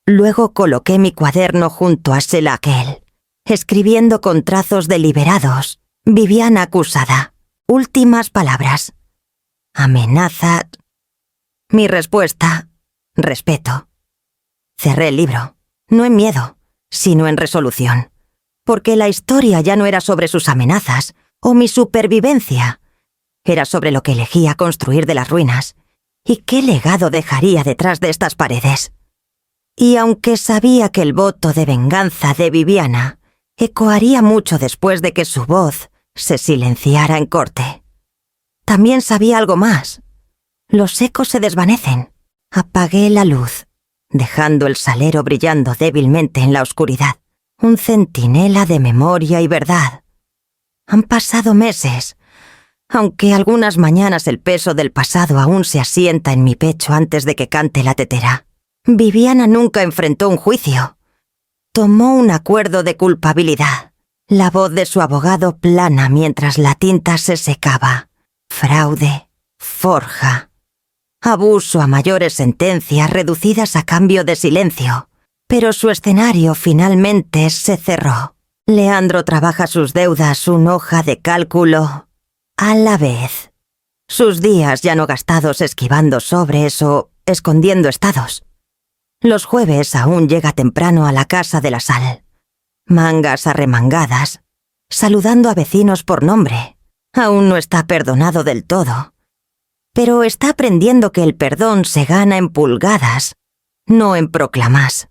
[SPEAKER 1] Luego coloqué mi cuaderno junto a Selakel, escribiendo con trazos deliberados: Viviana acusada. Últimas palabras. Amenaza. Mi respuesta: respeto. Cerré el libro, no en miedo, sino en resolución, porque la historia ya no era sobre sus amenazas o mi supervivencia. Era sobre lo que elegía construir de las ruinas y qué legado dejaría detrás de estas paredes. Y aunque sabía que el voto de venganza de Viviana ecoaría mucho después de que su voz se silenciara en corte, también sabía algo más. Los ecos se desvanecen. Apagué la luz, dejando el salero brillando débilmente en la oscuridad, un centinela de memoria y verdad. Han pasado meses, aunque algunas mañanas el peso del pasado aún se asienta en mi pecho antes de que cante la tetera. Viviana nunca enfrentó un juicio. Tomó un acuerdo de culpabilidad. La voz de su abogado plana mientras la tinta se secaba. Fraude, forja, abuso a mayores sentencias reducidas a cambio de silencio. Pero su escenario finalmente se cerró. Leandro trabaja sus deudas una hoja de cálculo a la vez. Sus días ya no gastados esquivando sobres o escondiendo estados. Los jueves aún llega temprano a la Casa de la Sal. Mangas arremangadas, saludando a vecinos por nombre. Aún no está perdonado del todo, pero está aprendiendo que el perdón se gana en pulgadas, no en proclamas.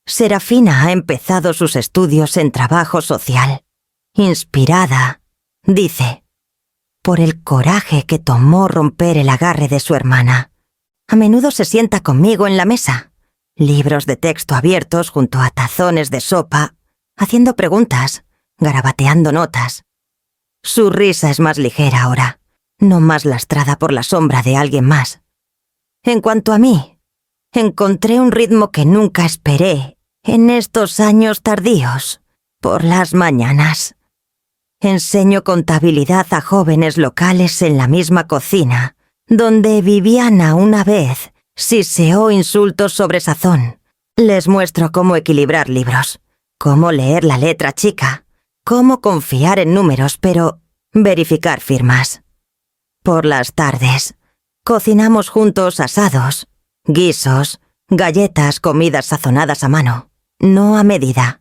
[SPEAKER 1] Serafina ha empezado sus estudios en trabajo social. Inspirada, dice, por el coraje que tomó romper el agarre de su hermana. A menudo se sienta conmigo en la mesa, libros de texto abiertos junto a tazones de sopa, haciendo preguntas, garabateando notas. Su risa es más ligera ahora, no más lastrada por la sombra de alguien más. En cuanto a mí, encontré un ritmo que nunca esperé en estos años tardíos. Por las mañanas enseño contabilidad a jóvenes locales en la misma cocina, donde Viviana una vez siseó insultos sobre sazón. Les muestro cómo equilibrar libros, cómo leer la letra chica, cómo confiar en números, pero verificar firmas. Por las tardes, cocinamos juntos asados, guisos, galletas, comidas sazonadas a mano, no a medida.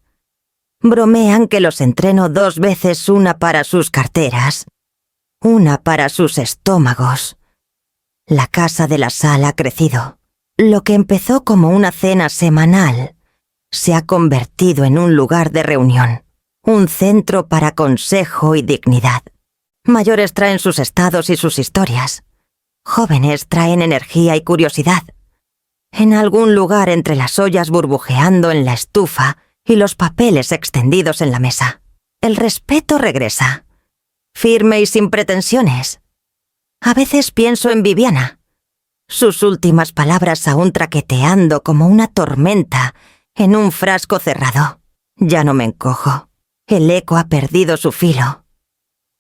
[SPEAKER 1] Bromean que los entreno 2 veces, una para sus carteras, una para sus estómagos. La Casa de la Sal ha crecido. Lo que empezó como una cena semanal se ha convertido en un lugar de reunión, un centro para consejo y dignidad. Mayores traen sus estados y sus historias. Jóvenes traen energía y curiosidad. En algún lugar entre las ollas burbujeando en la estufa y los papeles extendidos en la mesa, el respeto regresa, firme y sin pretensiones. A veces pienso en Viviana, sus últimas palabras aún traqueteando como una tormenta en un frasco cerrado. Ya no me encojo. El eco ha perdido su filo.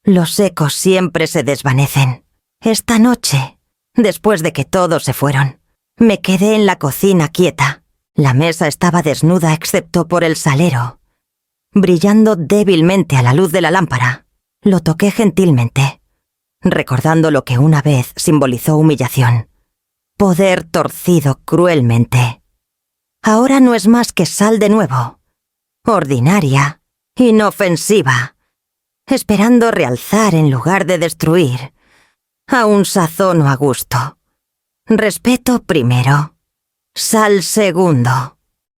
[SPEAKER 1] Los ecos siempre se desvanecen. Esta noche, después de que todos se fueron, me quedé en la cocina quieta. La mesa estaba desnuda excepto por el salero, brillando débilmente a la luz de la lámpara. Lo toqué gentilmente, recordando lo que una vez simbolizó humillación. Poder torcido cruelmente. Ahora no es más que sal de nuevo. ordinaria, inofensiva, esperando realzar en lugar de destruir. Aún sazono a gusto. Respeto primero. Sal segundo.